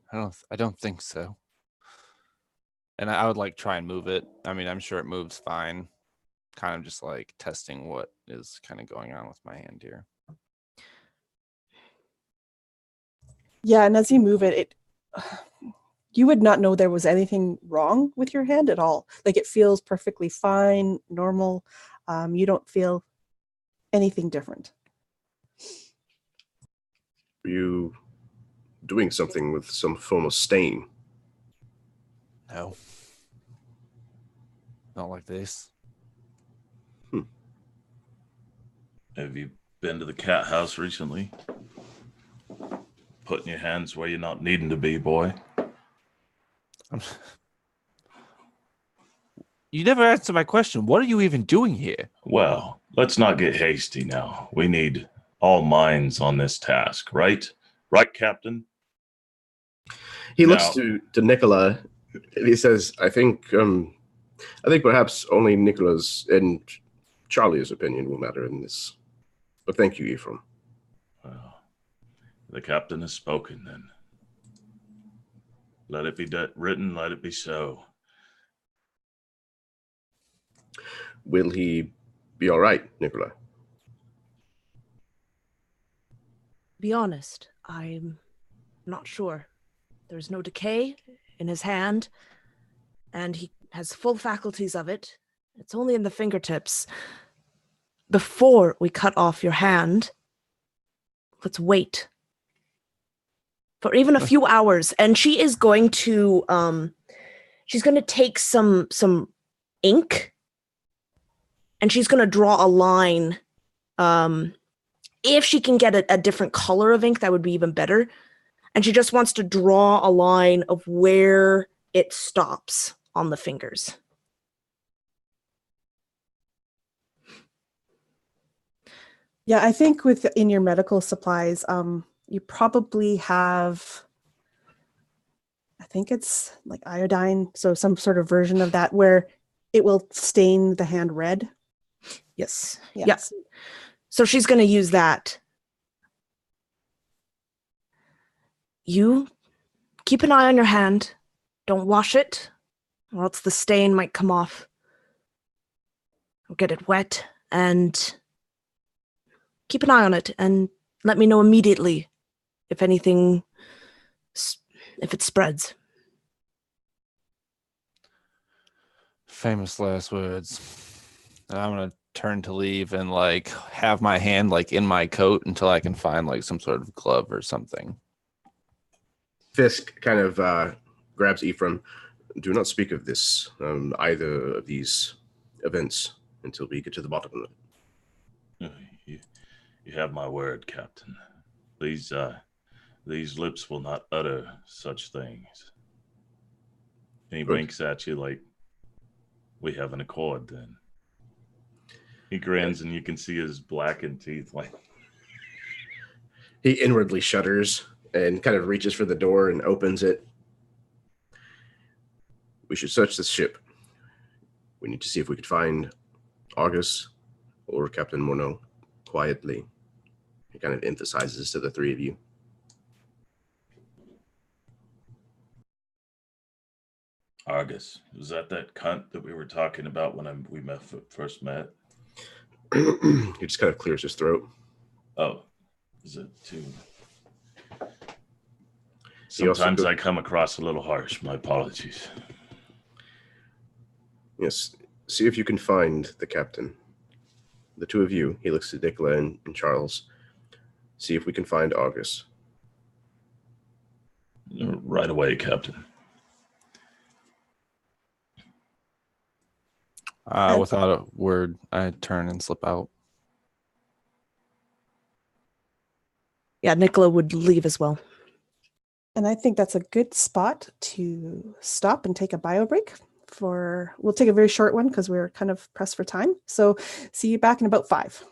don't think so. And I would like try and move it. I mean, I'm sure it moves fine. Kind of just like testing what is kind of going on with my hand here. Yeah, and as you move it, you would not know there was anything wrong with your hand at all. Like, it feels perfectly fine, normal. You don't feel anything different. Are you doing something with some form of stain? No. Not like this. Have you been to the cat house recently? Putting your hands where you're not needing to be, boy. You never answered my question. What are you even doing here? Well, let's not get hasty now. We need all minds on this task, right? Right, Captain? He looks to Nicola, and he says, I think perhaps only Nicola's and Charlie's opinion will matter in this. But thank you, Ephriam. Well, the captain has spoken, then. Let it be written, let it be so. Will he be all right, Nicola? Be honest, I'm not sure. There's no decay in his hand, and he has full faculties of it. It's only in the fingertips. Before we cut off your hand, let's wait for even a few hours. And she is going to take some ink, and she's going to draw a line. If she can get a different color of ink, that would be even better. And she just wants to draw a line of where it stops on the fingers. Yeah, I think in your medical supplies, you probably have, I think it's like iodine, so some sort of version of that where it will stain the hand red. Yes. Yes. Yeah. So she's going to use that. You keep an eye on your hand. Don't wash it, or else the stain might come off. Or get it wet, and keep an eye on it, and let me know immediately if anything, if it spreads. Famous last words. And I'm going to turn to leave and like have my hand like in my coat until I can find like some sort of glove or something. Fisk kind of grabs Ephriam. Do not speak of this, either of these events, until we get to the bottom of it. You have my word, Captain. These lips will not utter such things. And he winks at you like, we have an accord then. He grins and you can see his blackened teeth. Like, he inwardly shudders and kind of reaches for the door and opens it. We should search this ship. We need to see if we could find Argus or Captain Morneau quietly. He kind of emphasizes to the three of you. Argus, was that cunt that we were talking about when we first met? He just kind of clears his throat. Oh, is it too? Sometimes I come across a little harsh. My apologies. Yes. See if you can find the captain. The two of you, he looks at Nicola and Charles. See if we can find August. Right away, Captain. Without a word, I turn and slip out. Yeah, Nicola would leave as well. And I think that's a good spot to stop and take a bio break. We'll take a very short one because we're kind of pressed for time. So see you back in about 5.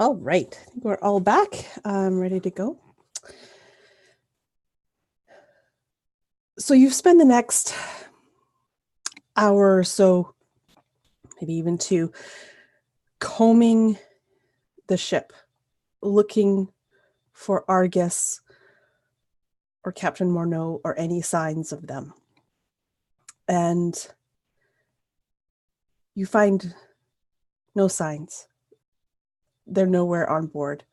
All right, I think we're all back. Ready to go. So you spend the next hour or so, maybe even two, combing the ship, looking for Argus or Captain Morneau or any signs of them. And you find no signs. They're nowhere on board.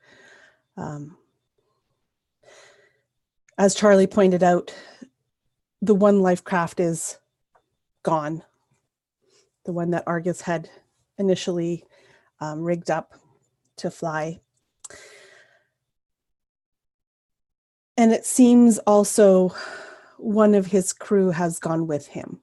As Charlie pointed out, the one life craft is gone. The one that Argus had initially rigged up to fly. And it seems also one of his crew has gone with him.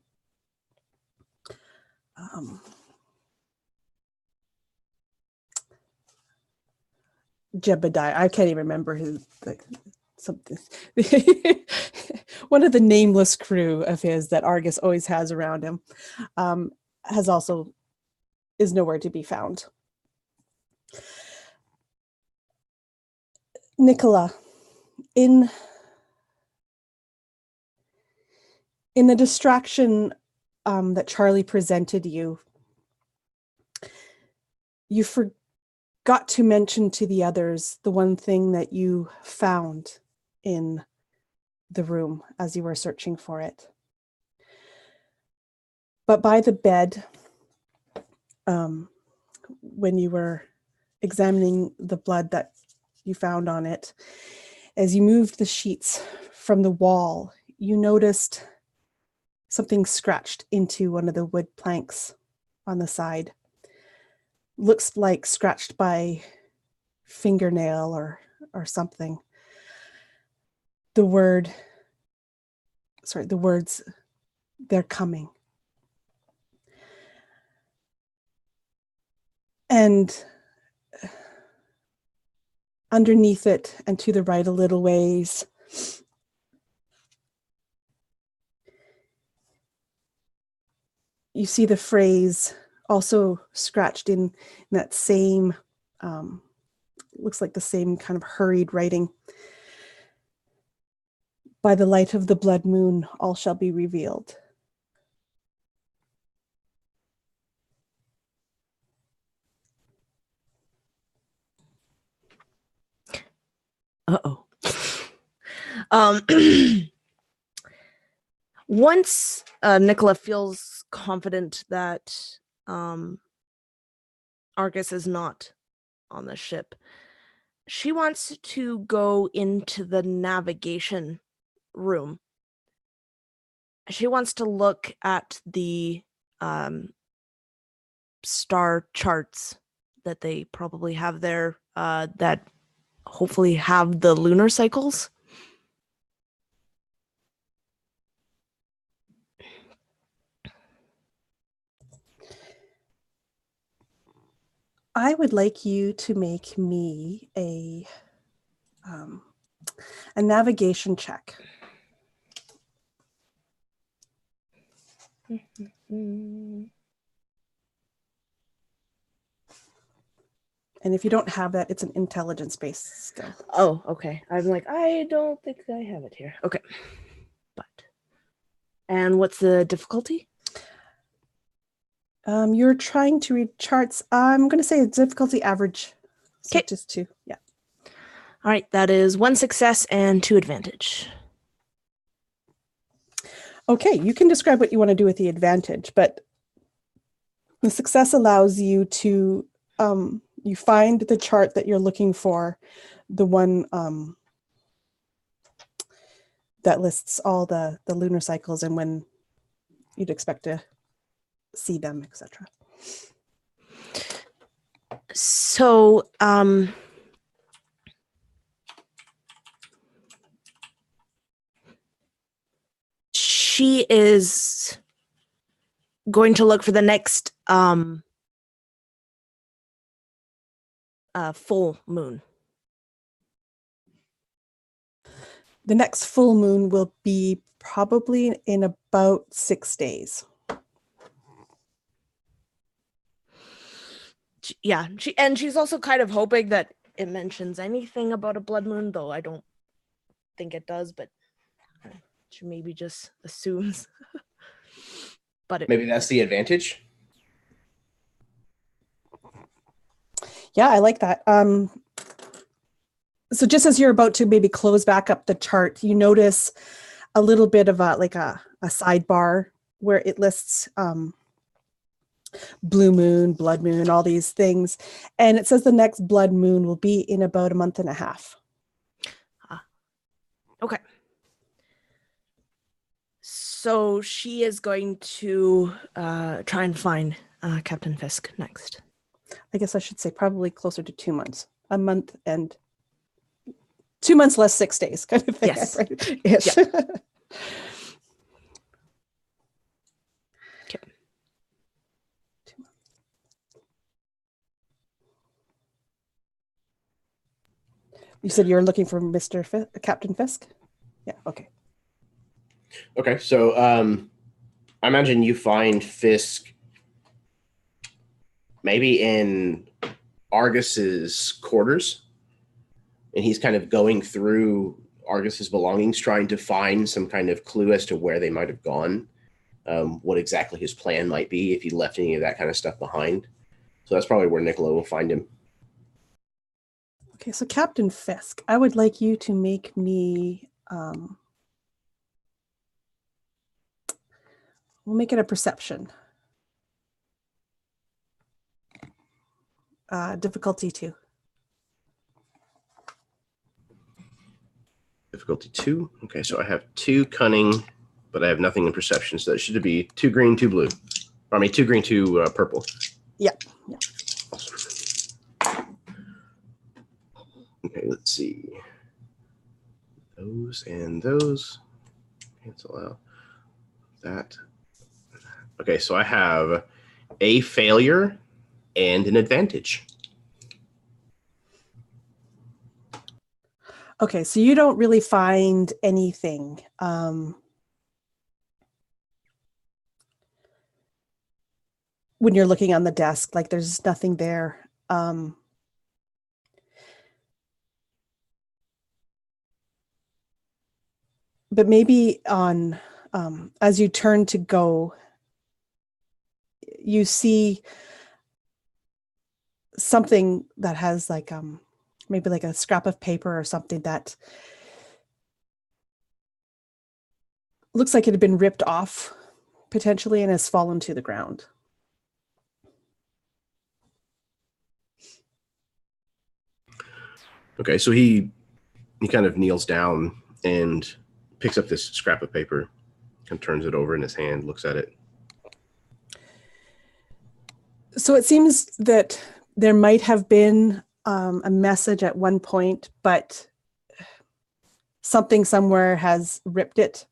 Jebediah, I can't even remember his, something. One of the nameless crew of his that Argus always has around him is nowhere to be found. Nicola, in the distraction that Charlie presented you, you forgot to mention to the others the one thing that you found in the room as you were searching for it. But by the bed, when you were examining the blood that you found on it, as you moved the sheets from the wall, you noticed something scratched into one of the wood planks on the side. Looks like scratched by fingernail or something. The words, "They're coming." And underneath it and to the right a little ways, you see the phrase also scratched in that same, looks like the same kind of hurried writing. "By the light of the blood moon, all shall be revealed." Uh-oh. Once Nicola feels confident that Argus is not on the ship, she wants to go into the navigation room. She wants to look at the star charts that they probably have there that hopefully have the lunar cycles. I would like you to make me a navigation check. And if you don't have that, it's an intelligence based skill. Oh, okay. I'm like, I don't think I have it here. Okay. And what's the difficulty? You're trying to read charts. I'm going to say it's difficulty average. So just 2. Yeah. All right. That is 1 success and 2 advantage. Okay. You can describe what you want to do with the advantage, but the success allows you to, you find the chart that you're looking for, the one that lists all the lunar cycles and when you'd expect to see them, etc. So, she is going to look for the next full moon. The next full moon will be probably in about 6 days. She's also kind of hoping that it mentions anything about a blood moon, though I don't think it does, but she maybe just assumes. But maybe that's the advantage. Yeah, I like that. So just as you're about to maybe close back up the chart, you notice a little bit of a sidebar where it lists blue moon, blood moon, all these things. And it says the next blood moon will be in about a month and a half. Okay. So she is going to try and find Captain Fisk next. I guess I should say probably closer to 2 months. A month and 2 months less 6 days kind of thing. Yes. Right? Yes. Yeah. Okay. You said you're looking for Captain Fisk? Yeah, okay. Okay, so I imagine you find Fisk maybe in Argus's quarters, and he's kind of going through Argus's belongings, trying to find some kind of clue as to where they might have gone, what exactly his plan might be, if he left any of that kind of stuff behind. So that's probably where Nicola will find him. Okay, so Captain Fisk, I would like you to make me... we'll make it a perception. Difficulty 2. Difficulty 2. Okay, so I have 2 cunning, but I have nothing in perception, so that should be 2 green, 2 blue. I mean, 2 green, 2 purple. Yeah. Awesome. Okay, let's see. Those and those. Cancel out that. Okay, so I have a failure and an advantage. Okay, so you don't really find anything. When you're looking on the desk, like there's nothing there. But maybe on as you turn to go, you see something that has like maybe like a scrap of paper or something that looks like it had been ripped off potentially and has fallen to the ground. Okay, so he kind of kneels down and picks up this scrap of paper and turns it over in his hand, looks at it. So it seems that there might have been a message at one point, but something somewhere has ripped it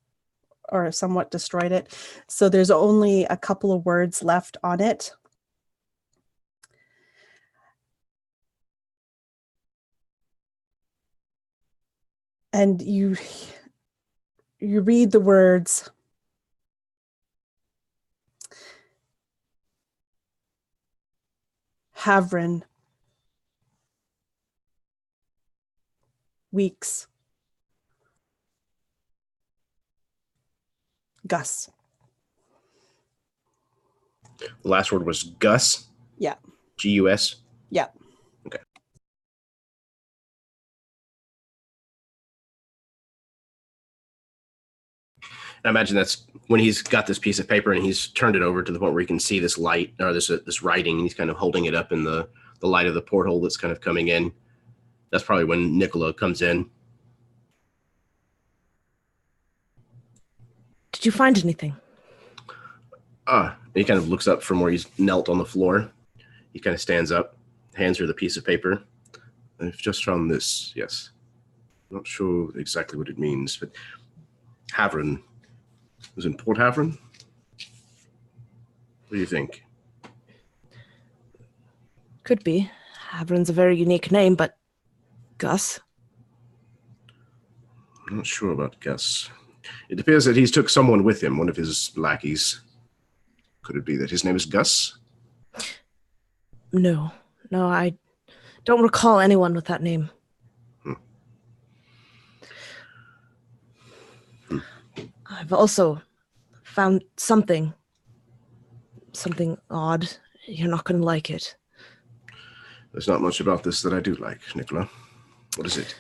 or somewhat destroyed it. So there's only a couple of words left on it. And you read the words, Havrin, Weeks, Gus. The last word was Gus? Yeah. G-U-S? Yeah. Okay. I imagine that's when he's got this piece of paper and he's turned it over to the point where he can see this light or this writing, and he's kind of holding it up in the light of the porthole that's kind of coming in. That's probably when Nicola comes in. Did you find anything? He kind of looks up from where he's knelt on the floor. He kind of stands up, hands her the piece of paper. I've just found this, yes. Not sure exactly what it means, but Havrin. Was in Port Havrin? What do you think? Could be. Havrin's a very unique name, but Gus? I'm not sure about Gus. It appears that he's took someone with him, one of his lackeys. Could it be that his name is Gus? No. No, I don't recall anyone with that name. I've also found something odd. You're not going to like it. There's not much about this that I do like, Nicola. What is it?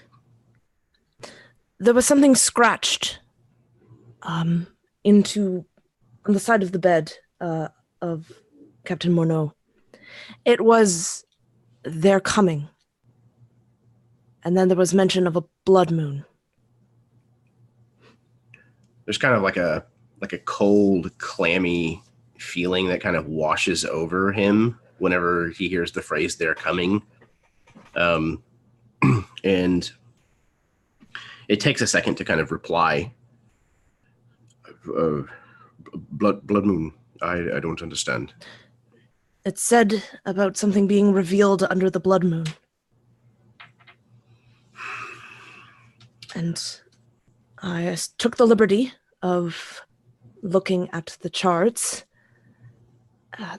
There was something scratched into on the side of the bed of Captain Morneau. It was their coming. And then there was mention of a blood moon. There's kind of like a cold, clammy feeling that kind of washes over him whenever he hears the phrase "they're coming," and it takes a second to kind of reply. Blood moon. I don't understand. It said about something being revealed under the blood moon. And I took the liberty of looking at the charts.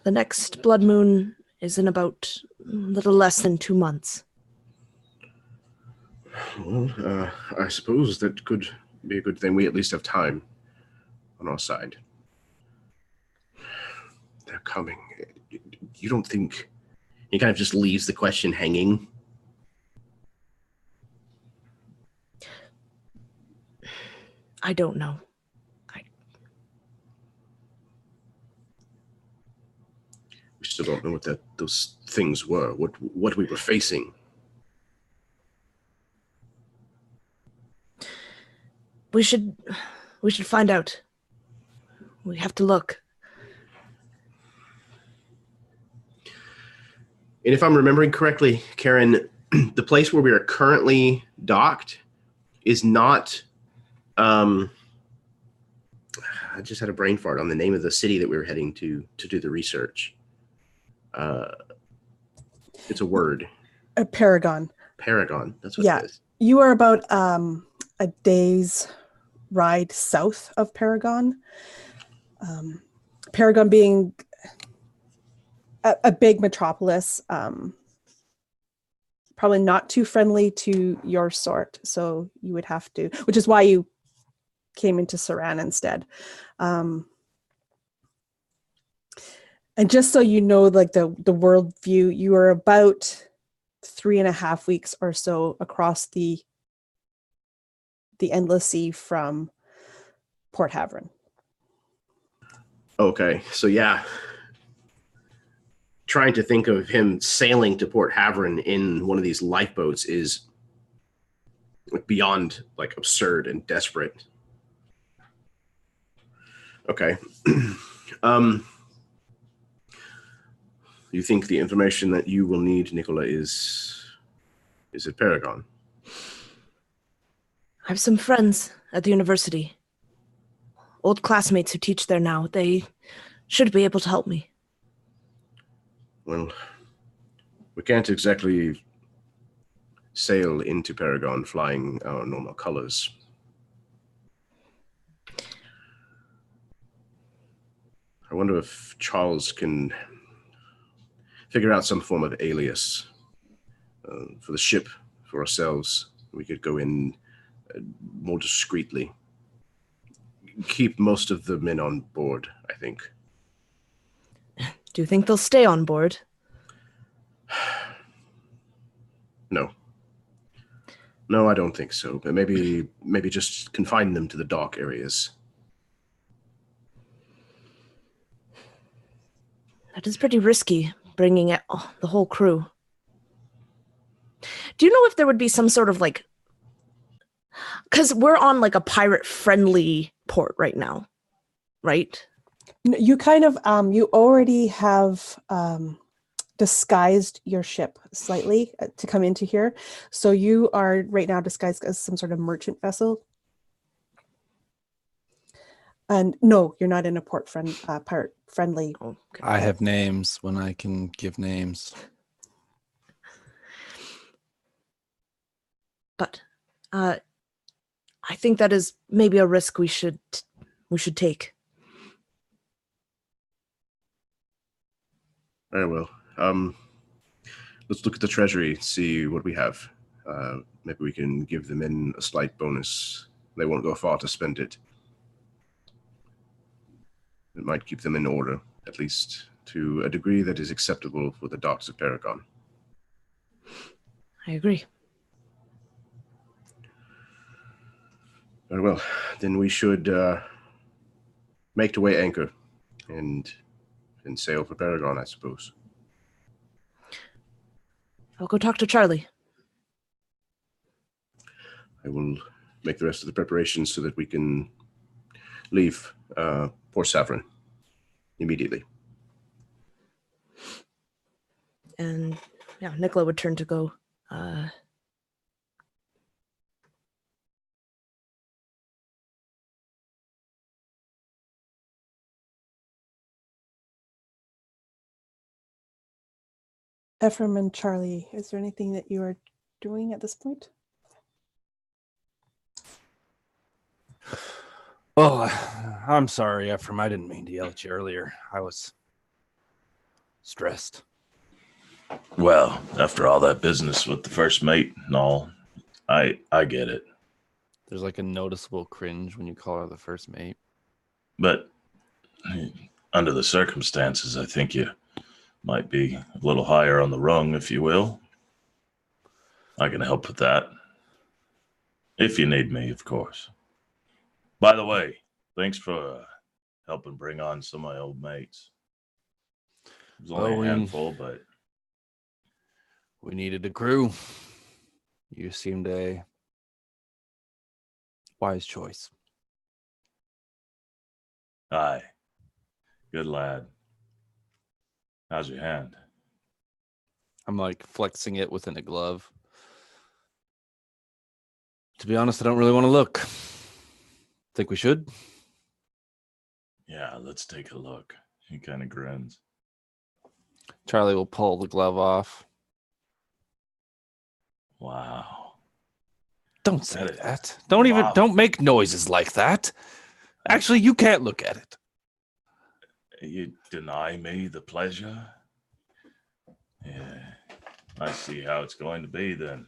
The next blood moon is in about a little less than 2 months. Well, I suppose that could be a good thing. We at least have time on our side. They're coming. You don't think... He kind of just leaves the question hanging. I don't know. We still don't know what those things were, what we were facing. We should find out. We have to look. And if I'm remembering correctly, Karen, the place where we are currently docked is not... I just had a brain fart on the name of the city that we were heading to do the research. It's a word. Paragon. Paragon. That's what it is. You are about a day's ride south of Paragon. Paragon being a big metropolis, probably not too friendly to your sort. So you would have to, which is why you came into Saran instead. And just so you know, like the world view, you are about 3.5 weeks or so across the endless sea from Port Havern. Okay, so yeah. Trying to think of him sailing to Port Havern in one of these lifeboats is beyond like absurd and desperate. Okay. You think the information that you will need, Nicola, is at Paragon? I have some friends at the university. Old classmates who teach there now. They should be able to help me. Well, we can't exactly sail into Paragon flying our normal colors. I wonder if Charles can figure out some form of alias for the ship, for ourselves. We could go in more discreetly. Keep most of the men on board, I think. Do you think they'll stay on board? No. No, I don't think so. But maybe just confine them to the dock areas. That is pretty risky, bringing the whole crew. Do you know if there would be some sort of like... Because we're on like a pirate-friendly port right now, right? You kind of, you already have disguised your ship slightly to come into here. So you are right now disguised as some sort of merchant vessel. And no, you're not in a pirate friendly. Okay. I have names when I can give names. But I think that is maybe a risk we should take. Very well. let's look at the treasury, see what we have. Maybe we can give them in a slight bonus. They won't go far to spend it. It might keep them in order, at least to a degree that is acceptable for the docks of Paragon. I agree. Very well. Then we should make to weigh anchor and sail for Paragon, I suppose. I'll go talk to Charlie. I will make the rest of the preparations so that we can leave Port Saverin immediately. And yeah, Nicola would turn to go. Ephriam and Charlie, is there anything that you are doing at this point? Oh, I'm sorry, Ephriam. I didn't mean to yell at you earlier. I was stressed. Well, after all that business with the first mate and all, I get it. There's like a noticeable cringe when you call her the first mate. But under the circumstances, I think you might be a little higher on the rung, if you will. I can help with that. If you need me, of course. By the way, thanks for helping bring on some of my old mates. It was only a handful, but... We needed a crew. You seemed a wise choice. Aye. Good lad. How's your hand? I'm like flexing it within a glove. To be honest, I don't really want to look. Think we should? Yeah, let's take a look. He kind of grins. Charlie will pull the glove off. Wow. Don't say that. Don't make noises like that. Actually, you can't look at it. You deny me the pleasure? Yeah, I see how it's going to be then.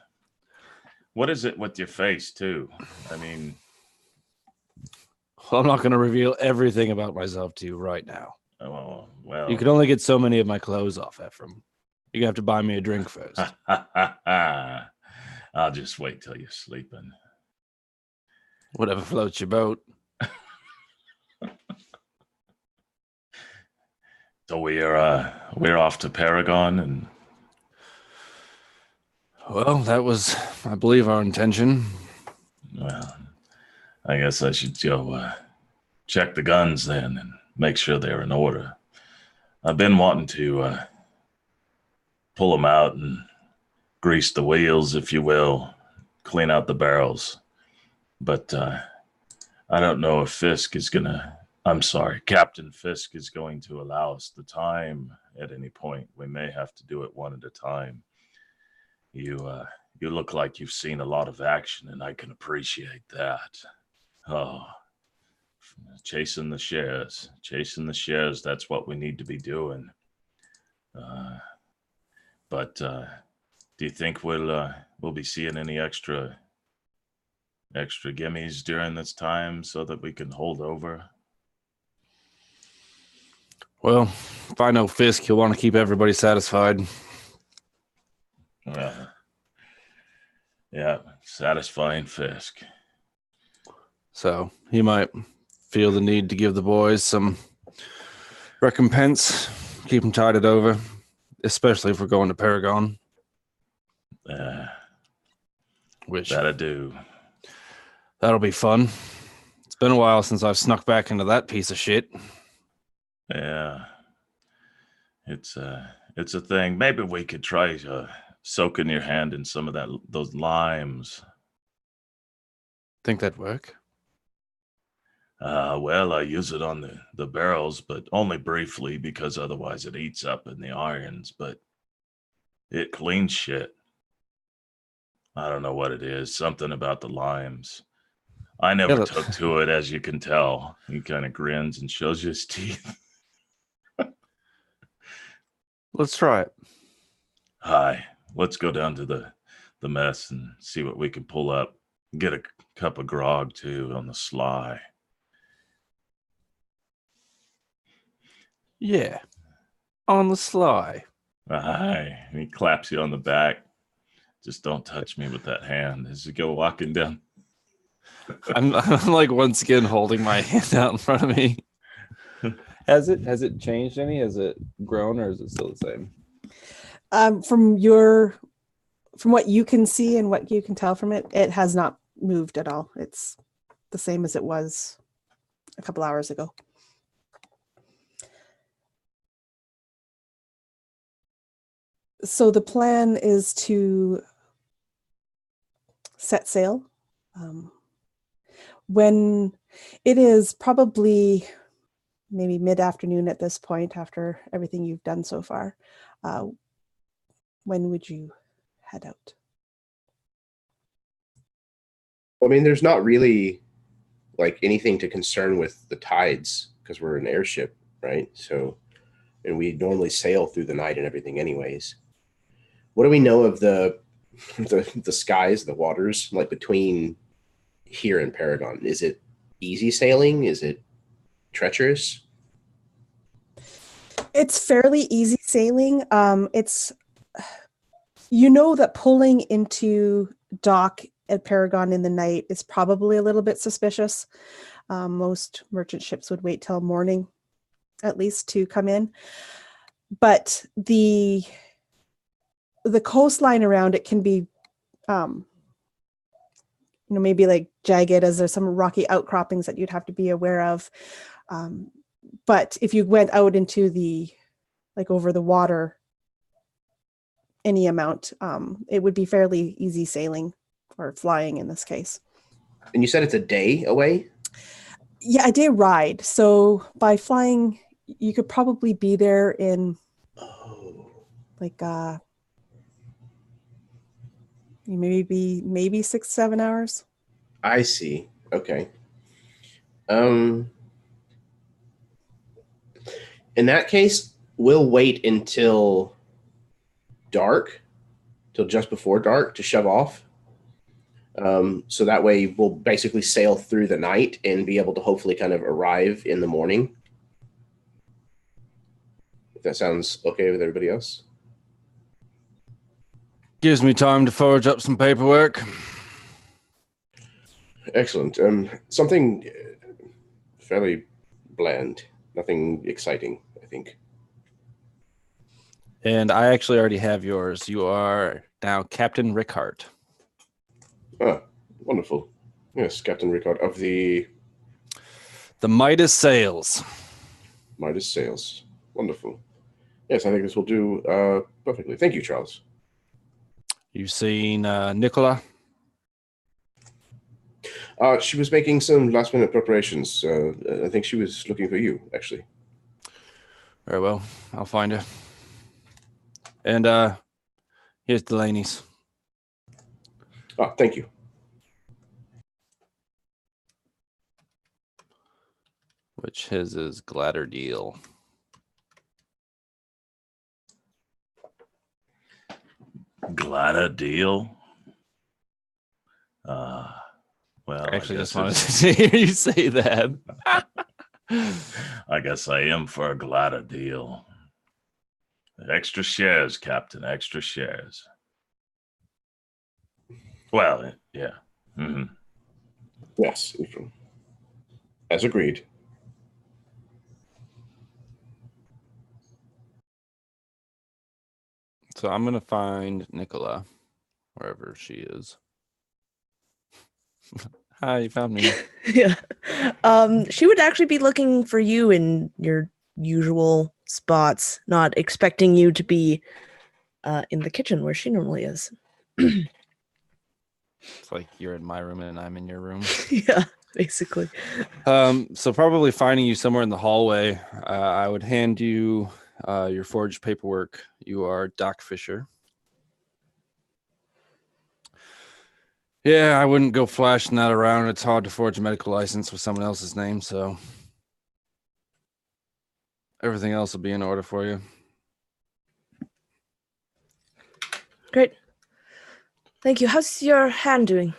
What is it with your face, too? I mean... Well, I'm not going to reveal everything about myself to you right now. Oh, well... You can only get so many of my clothes off, Ephriam. You're going to have to buy me a drink first. I'll just wait till you're sleeping. Whatever floats your boat. So we're off to Paragon, and well, that was, I believe, our intention. Well, I guess I should go check the guns then and make sure they're in order. I've been wanting to pull them out and grease the wheels, if you will, clean out the barrels. But I don't know if Captain Fisk is going to allow us the time at any point. We may have to do it one at a time. You look like you've seen a lot of action, and I can appreciate that. Oh, chasing the shares, that's what we need to be doing. But do you think we'll be seeing any extra gimmies during this time so that we can hold over? Well, if I know Fisk, he'll want to keep everybody satisfied. Yeah, satisfying Fisk. So he might feel the need to give the boys some recompense, keep them tided over, especially if we're going to Paragon. Which that'll do. That'll be fun. It's been a while since I've snuck back into that piece of shit. Yeah, it's a thing. Maybe we could try soaking your hand in some of those limes. Think that'd work? Well, I use it on the barrels, but only briefly because otherwise it eats up in the irons. But it cleans shit. I don't know what it is. Something about the limes. I never took to it, as you can tell. He kind of grins and shows you his teeth. Let's try it. Hi, let's go down to the mess and see what we can pull up. Get a cup of grog, too, on the sly. Yeah, on the sly. Aye. And he claps you on the back. Just don't touch me with that hand as you go walking down. I'm like once again holding my hand out in front of me. Has it changed any? Has it grown, or is it still the same? From what you can see and what you can tell from it, it has not moved at all. It's the same as it was a couple hours ago. So the plan is to set sail. When it is probably maybe mid-afternoon at this point, after everything you've done so far, when would you head out? I mean, there's not really like anything to concern with the tides because we're an airship, right? So, and we normally sail through the night and everything anyways. What do we know of the skies, the waters, like between here and Paragon? Is it easy sailing? Is it treacherous? It's fairly easy sailing. You know that pulling into dock at Paragon in the night is probably a little bit suspicious. Most merchant ships would wait till morning, at least, to come in. But the coastline around it can be, maybe like jagged, as there's some rocky outcroppings that you'd have to be aware of. But if you went out into over the water any amount, it would be fairly easy sailing, or flying in this case. And you said it's a day away? Yeah, a day ride. So by flying, you could probably be there in maybe 6-7 hours. I see. Okay. In that case, we'll wait until dark, till just before dark, to shove off. So that way we'll basically sail through the night and be able to hopefully kind of arrive in the morning. If that sounds okay with everybody else. Gives me time to forge up some paperwork. Excellent. Something fairly bland. Nothing exciting, I think. And I actually already have yours. You are now Captain Rickhart. Ah, wonderful. Yes, Captain Rickard of the Midas Sails. Midas Sails. Wonderful. Yes, I think this will do perfectly. Thank you, Charles. You seen Nicola? She was making some last-minute preparations. I think she was looking for you, actually. Very well. I'll find her. And here's Delagny's. Ah, thank you. Which his is Gladder Deal. Gladder Deal? Well, I actually just wanted to hear you say that. I guess I am for a Gladder Deal. Extra shares, Captain, extra shares. Well, yeah. Mm-hmm. Yes, Ephriam. As agreed. So I'm going to find Nicola, wherever she is. Hi, you found me. Yeah. She would actually be looking for you in your usual spots, not expecting you to be in the kitchen where she normally is. It's like you're in my room and I'm in your room. Yeah, basically. So probably finding you somewhere in the hallway. I would hand you your forged paperwork. You are Doc Fisher. Yeah, I wouldn't go flashing that around. It's hard to forge a medical license with someone else's name, so everything else will be in order for you. Great. Thank you. How's your hand doing?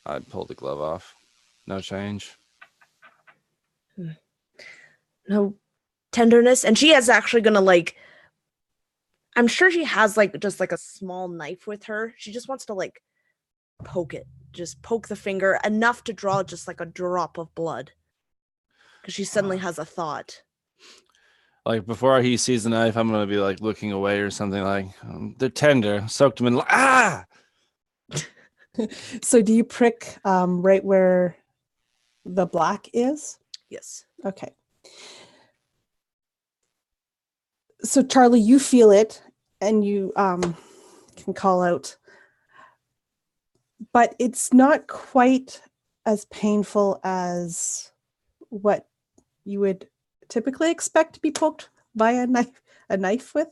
I pulled the glove off. No change. No tenderness? And she is actually gonna like, I'm sure she has like just like a small knife with her. She just wants to like poke it. Just poke the finger enough to draw just like a drop of blood. Because she suddenly has a thought. Like before he sees the knife, I'm gonna be like looking away or something. Like they're tender. Soaked them in. Ah. So do you prick right where the black is? Yes. Okay. So Charlie, you feel it and you can call out, but it's not quite as painful as what you would typically expect to be poked by a knife with,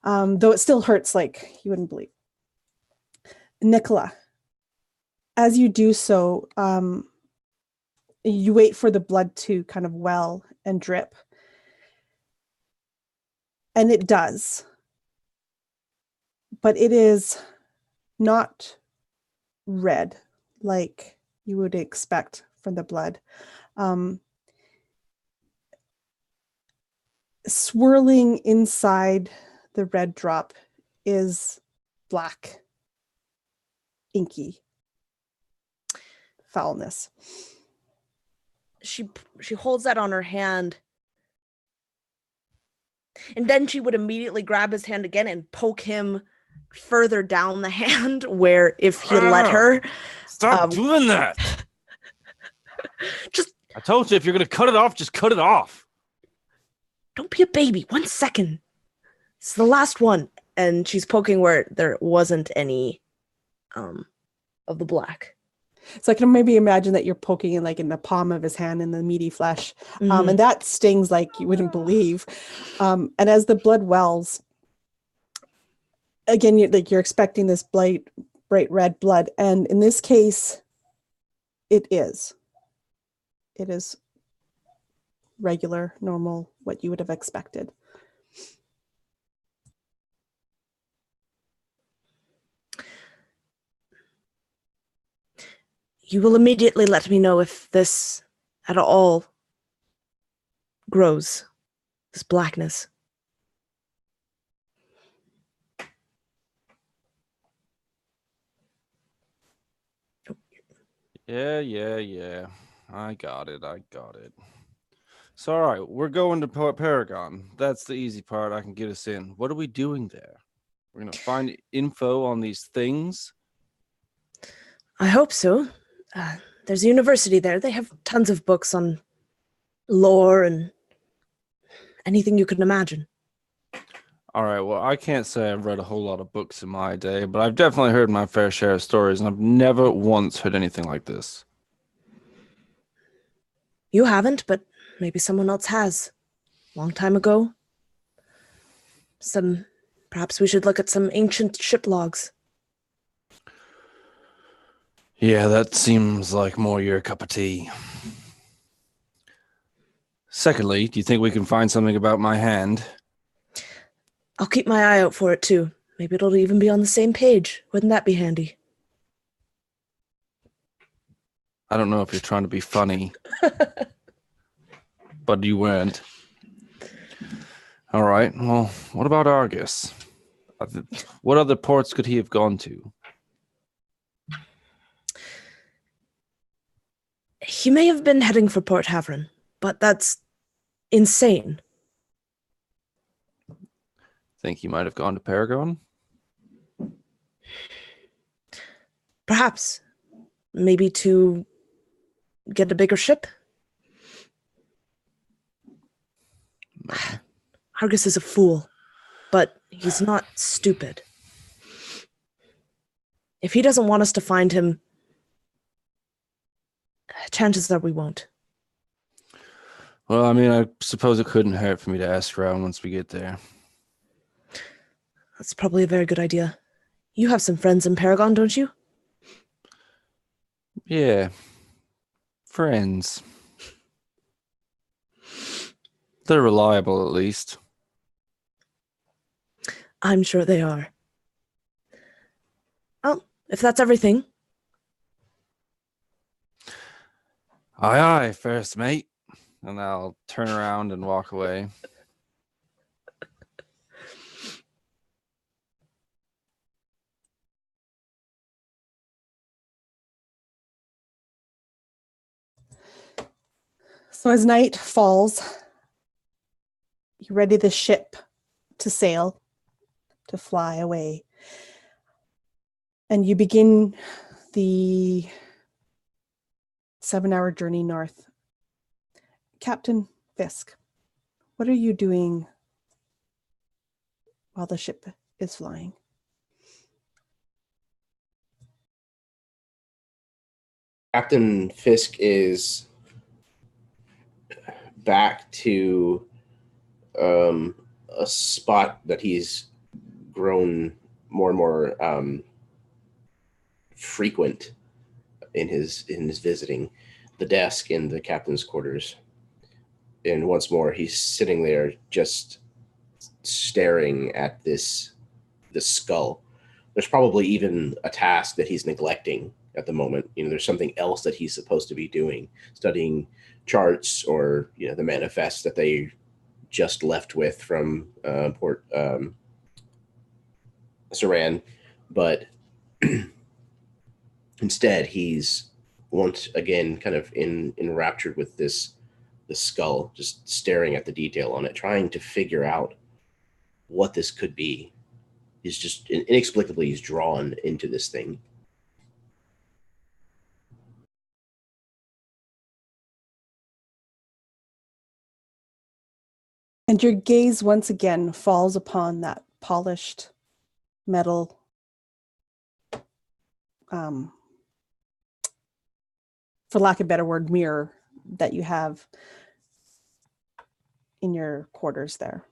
though it still hurts like you wouldn't believe. Nicola, as you do so, you wait for the blood to kind of well and drip. And it does. But it is not red like you would expect from the blood. Swirling inside the red drop is black, inky foulness. She holds that on her hand. And then she would immediately grab his hand again and poke him further down the hand where if he let her. Stop doing that. I told you if you're going to cut it off, just cut it off. Don't be a baby. 1 second. It's the last one. And she's poking where there wasn't any of the black. So I can maybe imagine that you're poking in like in the palm of his hand in the meaty flesh. And that stings like you wouldn't believe. And as the blood wells, again, you're expecting this bright red blood. And in this case, it is. It is regular, normal, what you would have expected. You will immediately let me know if this at all grows, this blackness. Yeah. I got it. So, all right, we're going to Paragon. That's the easy part. I can get us in. What are we doing there? We're going to find info on these things? I hope so. There's a university there. They have tons of books on lore and anything you can imagine. All right, well, I can't say I've read a whole lot of books in my day, but I've definitely heard my fair share of stories, and I've never once heard anything like this. You haven't, but maybe someone else has. Long time ago. Perhaps we should look at some ancient ship logs. Yeah, that seems like more your cup of tea. Secondly, do you think we can find something about my hand? I'll keep my eye out for it, too. Maybe it'll even be on the same page. Wouldn't that be handy? I don't know if you're trying to be funny, but you weren't. All right, well, what about Argus? What other ports could he have gone to? He may have been heading for Port Havren, but that's insane. Think he might have gone to Paragon? Perhaps. Maybe to get a bigger ship? Maybe. Argus is a fool, but he's not stupid. If he doesn't want us to find him, chances are we won't. Well, I mean, I suppose it couldn't hurt for me to ask around once we get there. That's probably a very good idea. You have some friends in Paragon, don't you? Yeah. Friends. They're reliable, at least. I'm sure they are. if that's everything. Aye, aye, first mate. And I'll turn around and walk away. So as night falls, you ready the ship to sail, to fly away. And you begin the 7-hour journey north. Captain Fisk, what are you doing while the ship is flying? Captain Fisk is back to a spot that he's grown more and more frequent in his visiting, the desk in the captain's quarters. And once more, he's sitting there just staring at this skull. There's probably even a task that he's neglecting at the moment. There's something else that he's supposed to be doing, studying charts or the manifest that they just left with from Port Saran, but instead he's once again kind of enraptured with the skull, just staring at the detail on it, trying to figure out what this could be. He's just inexplicably he's drawn into this thing. And your gaze once again falls upon that polished metal for lack of a better word, mirror that you have in your quarters there.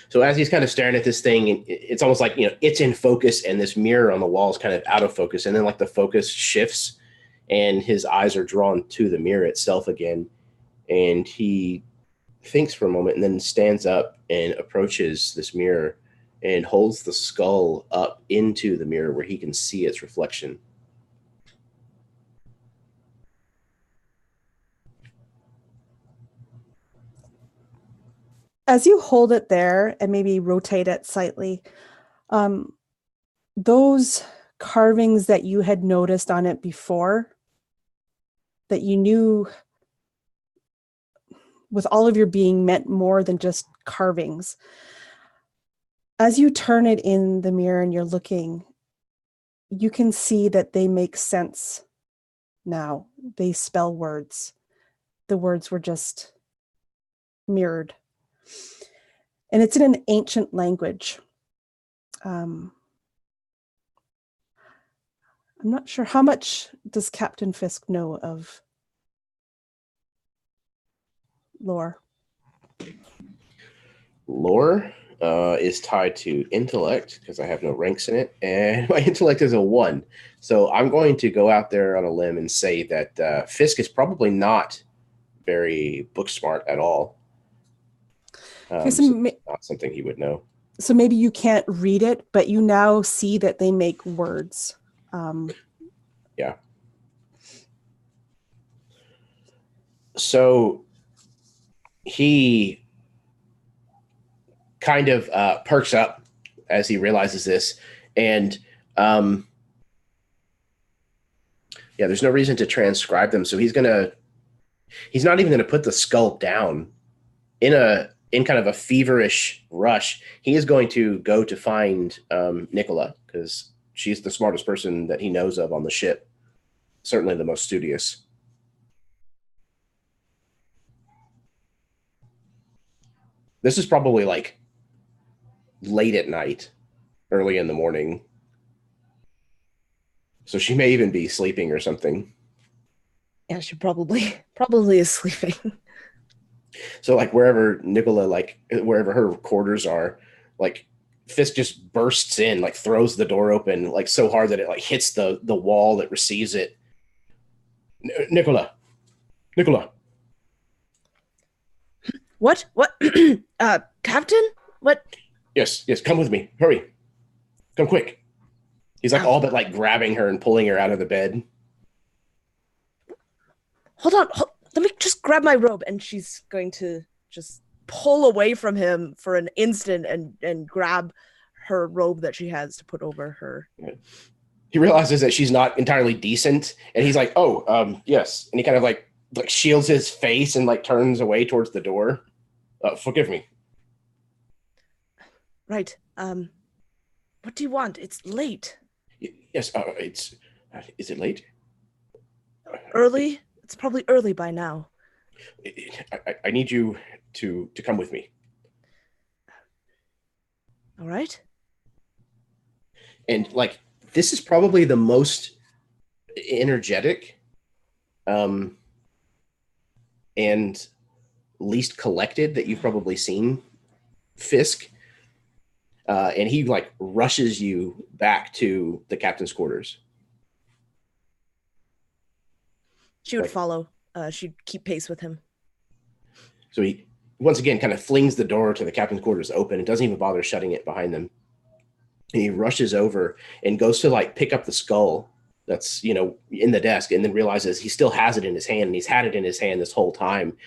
So as he's kind of staring at this thing, it's almost like, it's in focus and this mirror on the wall is kind of out of focus. And then like the focus shifts and his eyes are drawn to the mirror itself again. And he thinks for a moment and then stands up and approaches this mirror and holds the skull up into the mirror where he can see its reflection. As you hold it there and maybe rotate it slightly, those carvings that you had noticed on it before, that you knew with all of your being meant more than just carvings. As you turn it in the mirror and you're looking, you can see that they make sense now. They spell words. The words were just mirrored. And it's in an ancient language. I'm not sure, how much does Captain Fisk know of lore? Lore is tied to intellect because I have no ranks in it, and my intellect is a 1. So I'm going to go out there on a limb and say that Fisk is probably not very book smart at all. So not something he would know. So maybe you can't read it, but you now see that they make words. Yeah. So he kind of perks up as he realizes this, and there's no reason to transcribe them. So he's not even gonna put the skull down. In kind of a feverish rush, he is going to go to find Nicola, because she's the smartest person that he knows of on the ship, certainly the most studious. This is probably like late at night, early in the morning. So she may even be sleeping or something. Yeah, she probably is sleeping. So like wherever Nicola, like wherever her quarters are, like Fisk just bursts in, like throws the door open like so hard that it like hits the wall that receives it. Nicola. What? Captain? What? Yes, come with me. Hurry. Come quick. He's like all but like grabbing her and pulling her out of the bed. Hold on. Let me just grab my robe. And she's going to just pull away from him for an instant and grab her robe that she has to put over her. He realizes that she's not entirely decent. And he's like, oh, yes. And he kind of like shields his face and like turns away towards the door. Forgive me. Right. What do you want? It's late. Yes, is it late? Early? It's probably early by now. I need you to come with me. All right. And like, this is probably the most energetic and least collected that you've probably seen Fisk. And he like rushes you back to the captain's quarters. She would follow. She'd keep pace with him. So he once again kind of flings the door to the captain's quarters open and doesn't even bother shutting it behind them. And he rushes over and goes to like pick up the skull that's, you know, in the desk, and then realizes he still has it in his hand, and he's had it in his hand this whole time.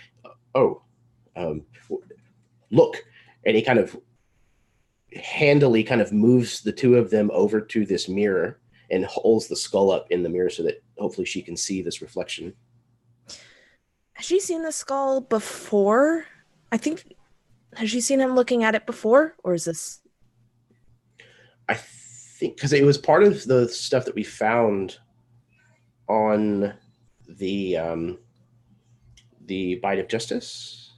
Look. And he kind of handily kind of moves the two of them over to this mirror and holds the skull up in the mirror so that hopefully she can see this reflection. Has she seen the skull before? I think, has she seen him looking at it before? Or is this? I think because it was part of the stuff that we found on the Bite of Justice,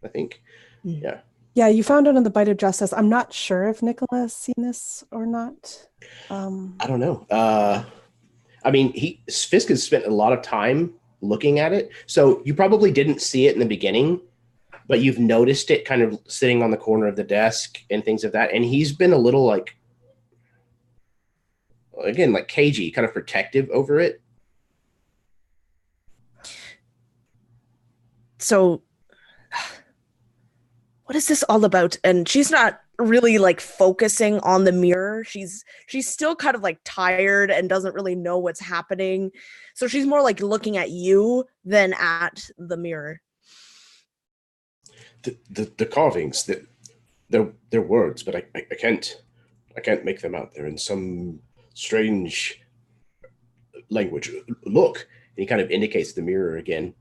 I think. Mm. Yeah. Yeah, you found it on the Bite of Justice. I'm not sure if Nicola has seen this or not. I don't know. I mean, Fisk has spent a lot of time looking at it, so you probably didn't see it in the beginning, but you've noticed it kind of sitting on the corner of the desk and things of that. And he's been a little like, again, like cagey, kind of protective over it. So, what is this all about? And she's not really like focusing on the mirror. She's still kind of like tired and doesn't really know what's happening. So she's more like looking at you than at the mirror. The carvings, they're words, but I can't make them out. They're in some strange language. Look, and he kind of indicates the mirror again.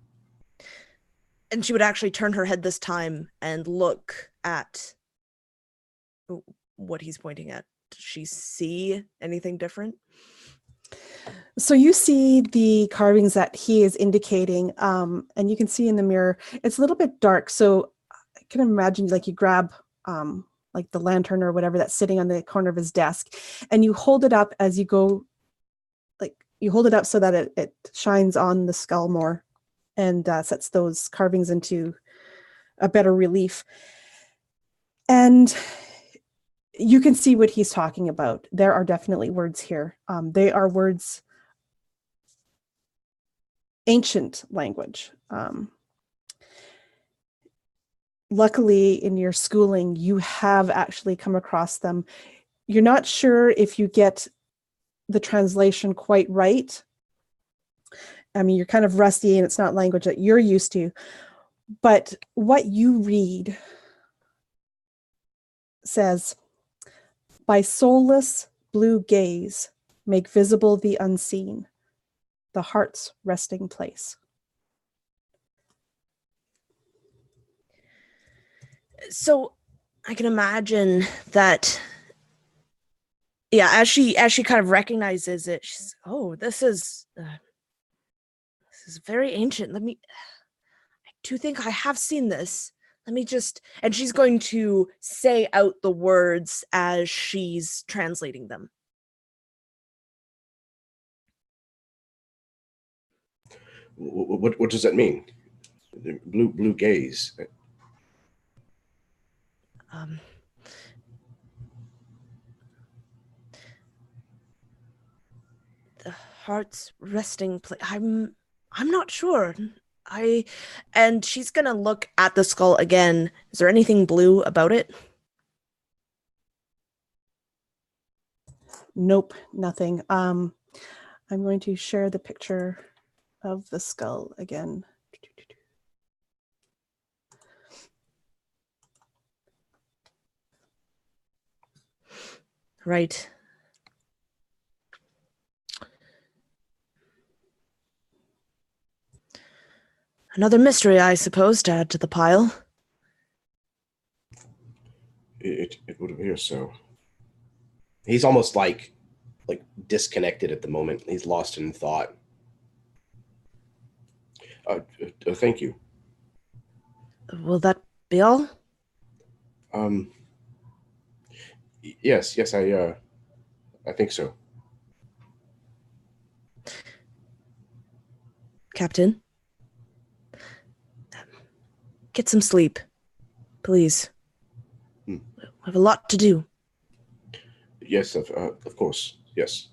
And she would actually turn her head this time and look at what he's pointing at. Does she see anything different? So you see the carvings that he is indicating, and you can see in the mirror, it's a little bit dark. So I can imagine like you grab like the lantern or whatever that's sitting on the corner of his desk, and you hold it up as you go, like you hold it up so that it shines on the skull more, and sets those carvings into a better relief. And you can see what he's talking about. There are definitely words here. They are words, ancient language. Luckily, in your schooling, you have actually come across them. You're not sure if you get the translation quite right. I mean, you're kind of rusty and it's not language that you're used to. But what you read says, by soulless blue gaze, make visible the unseen, the heart's resting place. So I can imagine that, yeah, as she kind of recognizes it, she's, oh, this is very ancient. I do think I have seen this. Let me just, and she's going to say out the words as she's translating them. What does that mean? Blue gaze. The heart's resting place. I'm not sure. And she's gonna look at the skull again. Is there anything blue about it? Nope, nothing. I'm going to share the picture of the skull again. Right. Another mystery, I suppose, to add to the pile. It would appear so. He's almost like disconnected at the moment. He's lost in thought. Thank you. Will that be all? Yes, I think so. Captain? Get some sleep, please. We have a lot to do. Yes, of course. Yes.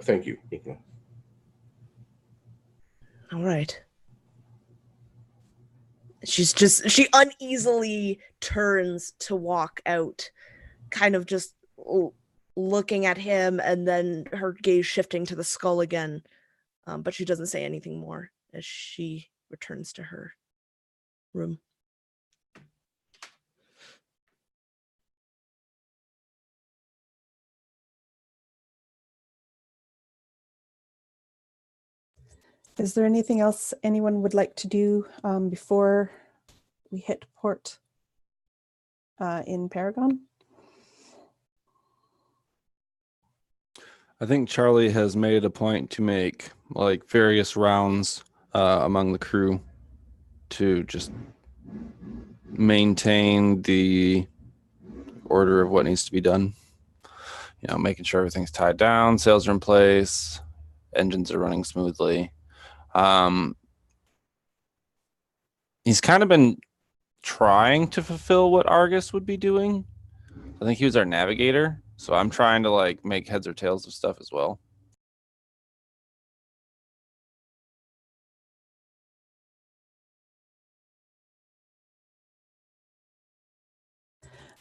Thank you, Nicola. All right. She uneasily turns to walk out, kind of just looking at him, and then her gaze shifting to the skull again. But she doesn't say anything more as she returns to her room. Is there anything else anyone would like to do before we hit port in Paragon? I think Charlie has made a point to make various rounds among the crew to just maintain the order of what needs to be done. Making sure everything's tied down, sails are in place, engines are running smoothly. He's kind of been trying to fulfill what Argus would be doing. I think he was our navigator, so I'm trying to make heads or tails of stuff as well.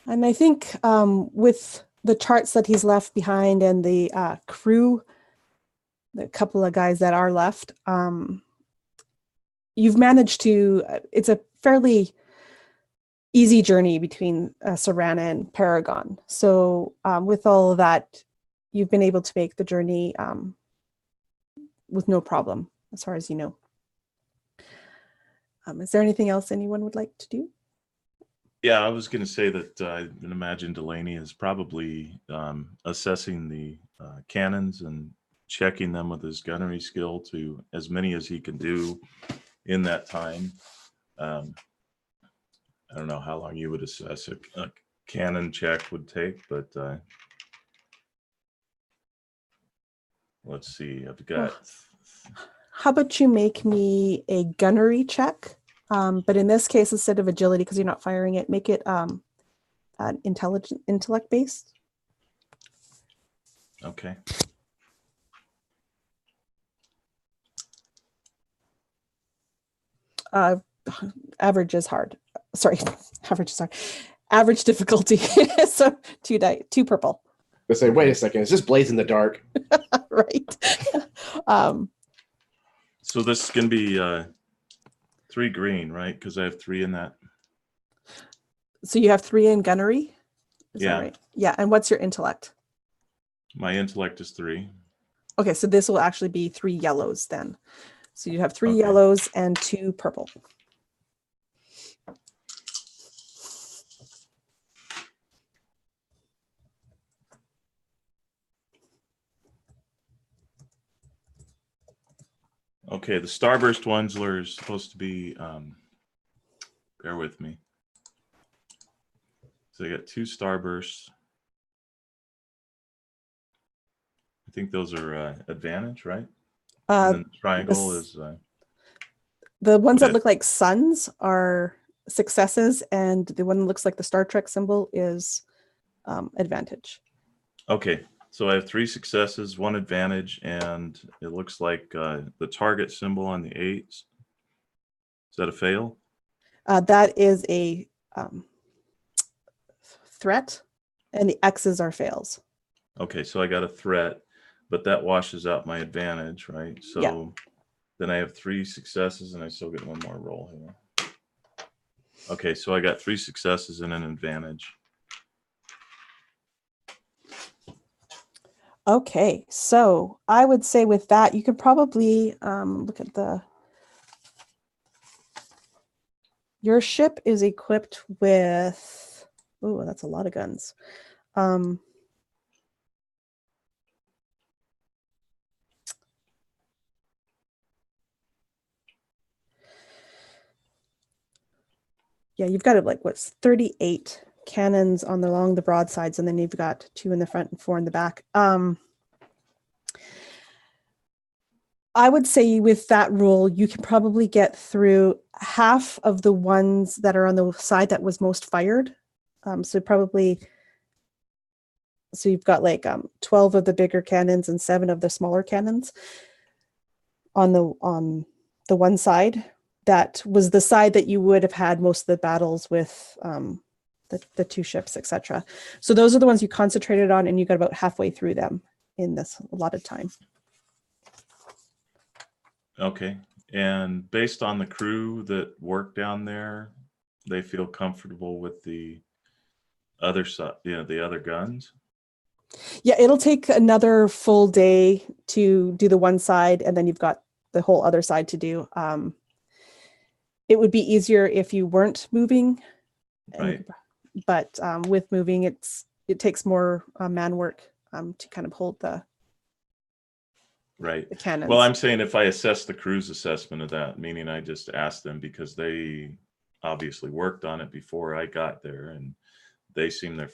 And I think with the charts that he's left behind and the crew, the couple of guys that are left, you've managed to, it's a fairly easy journey between Serana and Paragon. So with all of that, you've been able to make the journey with no problem, as far as you know. Is there anything else anyone would like to do? Yeah, I was going to say that I imagine Delagny is probably assessing the cannons and checking them with his gunnery skill to as many as he can do in that time. I don't know how long you would assess a cannon check would take, but let's see. I've got. How about you make me a gunnery check? But in this case, instead of agility, because you're not firing it, make it an intellect based. Okay. Average is hard. Sorry, average is hard. Average difficulty. So 2 purple. I say, wait a second, is this Blaze in the Dark? Right. So this can be 3 green, right? Because I have 3 in that. So you have 3 in gunnery? Is Yeah. that right? Yeah. And what's your intellect? My intellect is 3. Okay, so this will actually be 3 yellows then. So you have 3 Okay. yellows and 2 purple. Okay, the Starburst Wensler is supposed to be, bear with me. So I got 2 Starbursts. I think those are advantage, right? And then the triangle is... the ones that look like suns are successes, and the one that looks like the Star Trek symbol is advantage. Okay, so I have 3 successes, 1 advantage, and it looks like the target symbol on the 8s. Is that a fail? That is a threat, and the X's are fails. Okay, so I got a threat, but that washes out my advantage, right? So then I have 3 successes and I still get 1 more roll here. Okay, so I got 3 successes and an advantage. Okay, so I would say with that, you could probably look at your ship is equipped with, oh, that's a lot of guns. Yeah, you've got like what's 38 cannons along the broadsides, and then you've got 2 in the front and 4 in the back. I would say with that rule, you can probably get through half of the ones that are on the side that was most fired. So you've got like 12 of the bigger cannons and 7 of the smaller cannons on the one side. That was the side that you would have had most of the battles with the 2 ships, etc. So those are the ones you concentrated on, and you got about halfway through them in this allotted time. Okay. And based on the crew that work down there, they feel comfortable with the other side, the other guns? Yeah, it'll take another full day to do the one side, and then you've got the whole other side to do. It would be easier if you weren't moving, Right. But with moving, it takes more man work to kind of hold the cannons. Well, I'm saying if I assess the crew's assessment of that, meaning I just asked them because they obviously worked on it before I got there, and they seem to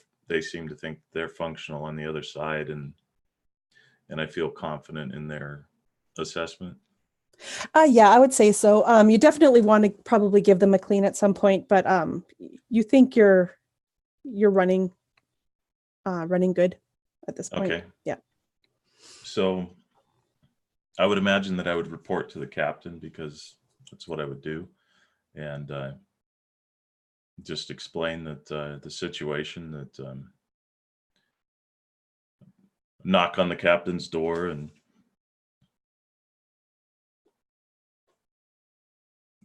think they're functional on the other side, and I feel confident in their assessment. Yeah, I would say so. You definitely want to probably give them a clean at some point, but you think you're running good at this point. Okay. Yeah. So I would imagine that I would report to the captain, because that's what I would do, and just explain that the situation, that knock on the captain's door and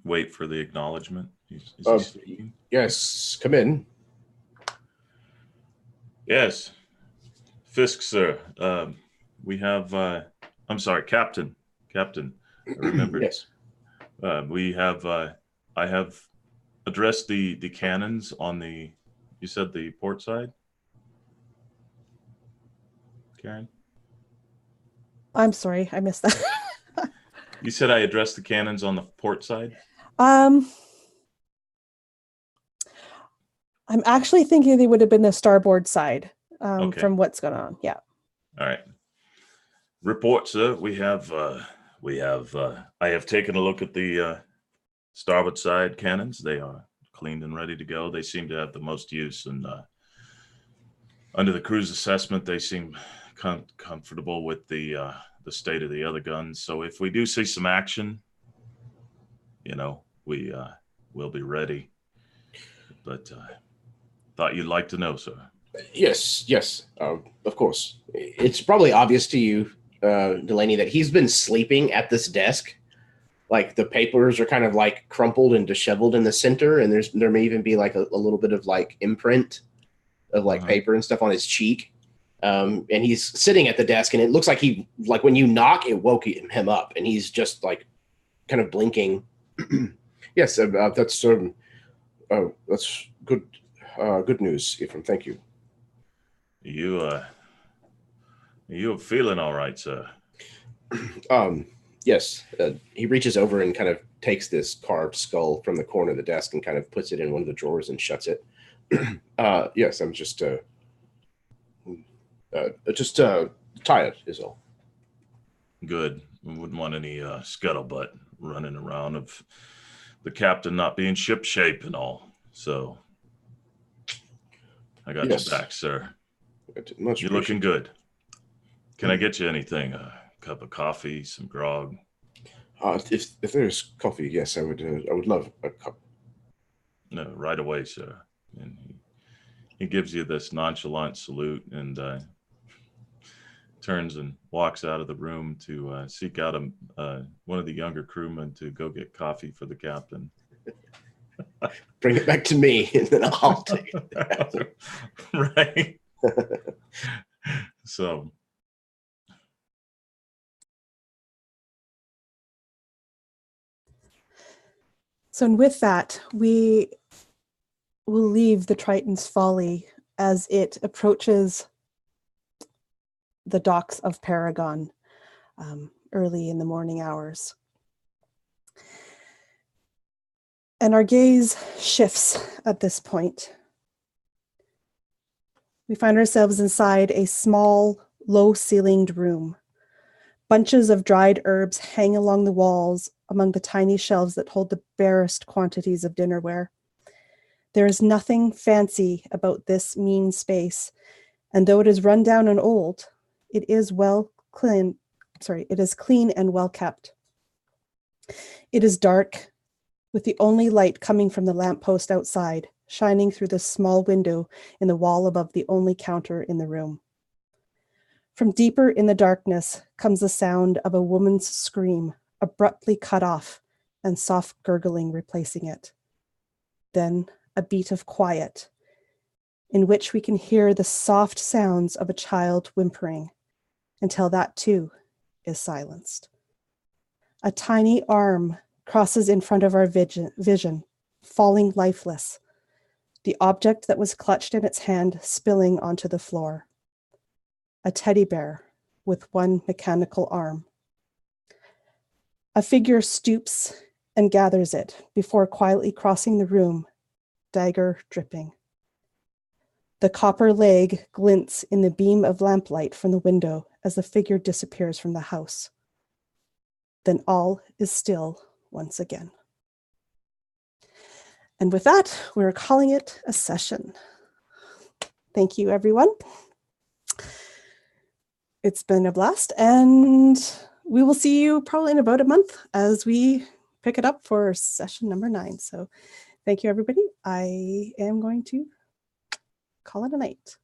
wait for the acknowledgement. Is he speaking? Yes, come in. Yes. Fisk, sir. We have, I'm sorry, Captain. I remembered. Yes. I have addressed the cannons on you said the port side? Karen? I'm sorry, I missed that. You said I addressed the cannons on the port side? I'm actually thinking they would have been the starboard side Okay. from what's going on. Yeah. All right. Report, sir. I have taken a look at the starboard side cannons. They are cleaned and ready to go. They seem to have the most use, and under the crew's assessment, they seem comfortable with the state of the other guns. So if we do see some action, we will be ready. But thought you'd like to know, sir. Yes, of course. It's probably obvious to you, Delagny, that he's been sleeping at this desk. Like the papers are kind of like crumpled and disheveled in the center, and there may even be like a little bit of like imprint of like paper and stuff on his cheek. And he's sitting at the desk, and it looks like when you knock, it woke him up, and he's just like kind of blinking. Yes, that's good. Good news, Ephriam. Thank you. You feeling all right, sir? Yes. He reaches over and kind of takes this carved skull from the corner of the desk and kind of puts it in one of the drawers and shuts it. Yes, I'm just tired is all. Good. We wouldn't want any scuttlebutt running around of the captain not being ship shape and all. So I got your back, sir. You're looking good. Can I get you anything? A cup of coffee, some grog? If there's coffee, yes, I would love a cup. No, right away, sir. And he gives you this nonchalant salute, and turns and walks out of the room to seek out one of the younger crewmen to go get coffee for the captain. Bring it back to me, and then I'll take it. Right. So. So, and with that, we will leave the Triton's Folly as it approaches the docks of Paragon early in the morning hours. And our gaze shifts at this point. We find ourselves inside a small, low-ceilinged room. Bunches of dried herbs hang along the walls among the tiny shelves that hold the barest quantities of dinnerware. There is nothing fancy about this mean space, and though it is run down and old, it is clean and well kept. It is dark, with the only light coming from the lamppost outside, shining through the small window in the wall above the only counter in the room. From deeper in the darkness comes the sound of a woman's scream, abruptly cut off, and soft gurgling replacing it. Then a beat of quiet, in which we can hear the soft sounds of a child whimpering, until that too is silenced. A tiny arm crosses in front of our vision, falling lifeless, the object that was clutched in its hand spilling onto the floor. A teddy bear with one mechanical arm. A figure stoops and gathers it before quietly crossing the room, dagger dripping. The copper leg glints in the beam of lamplight from the window as the figure disappears from the house. Then all is still once again. And with that, we're calling it a session. Thank you, everyone. It's been a blast, and we will see you probably in about a month as we pick it up for session number 9. So thank you, everybody. I am going to call it a night.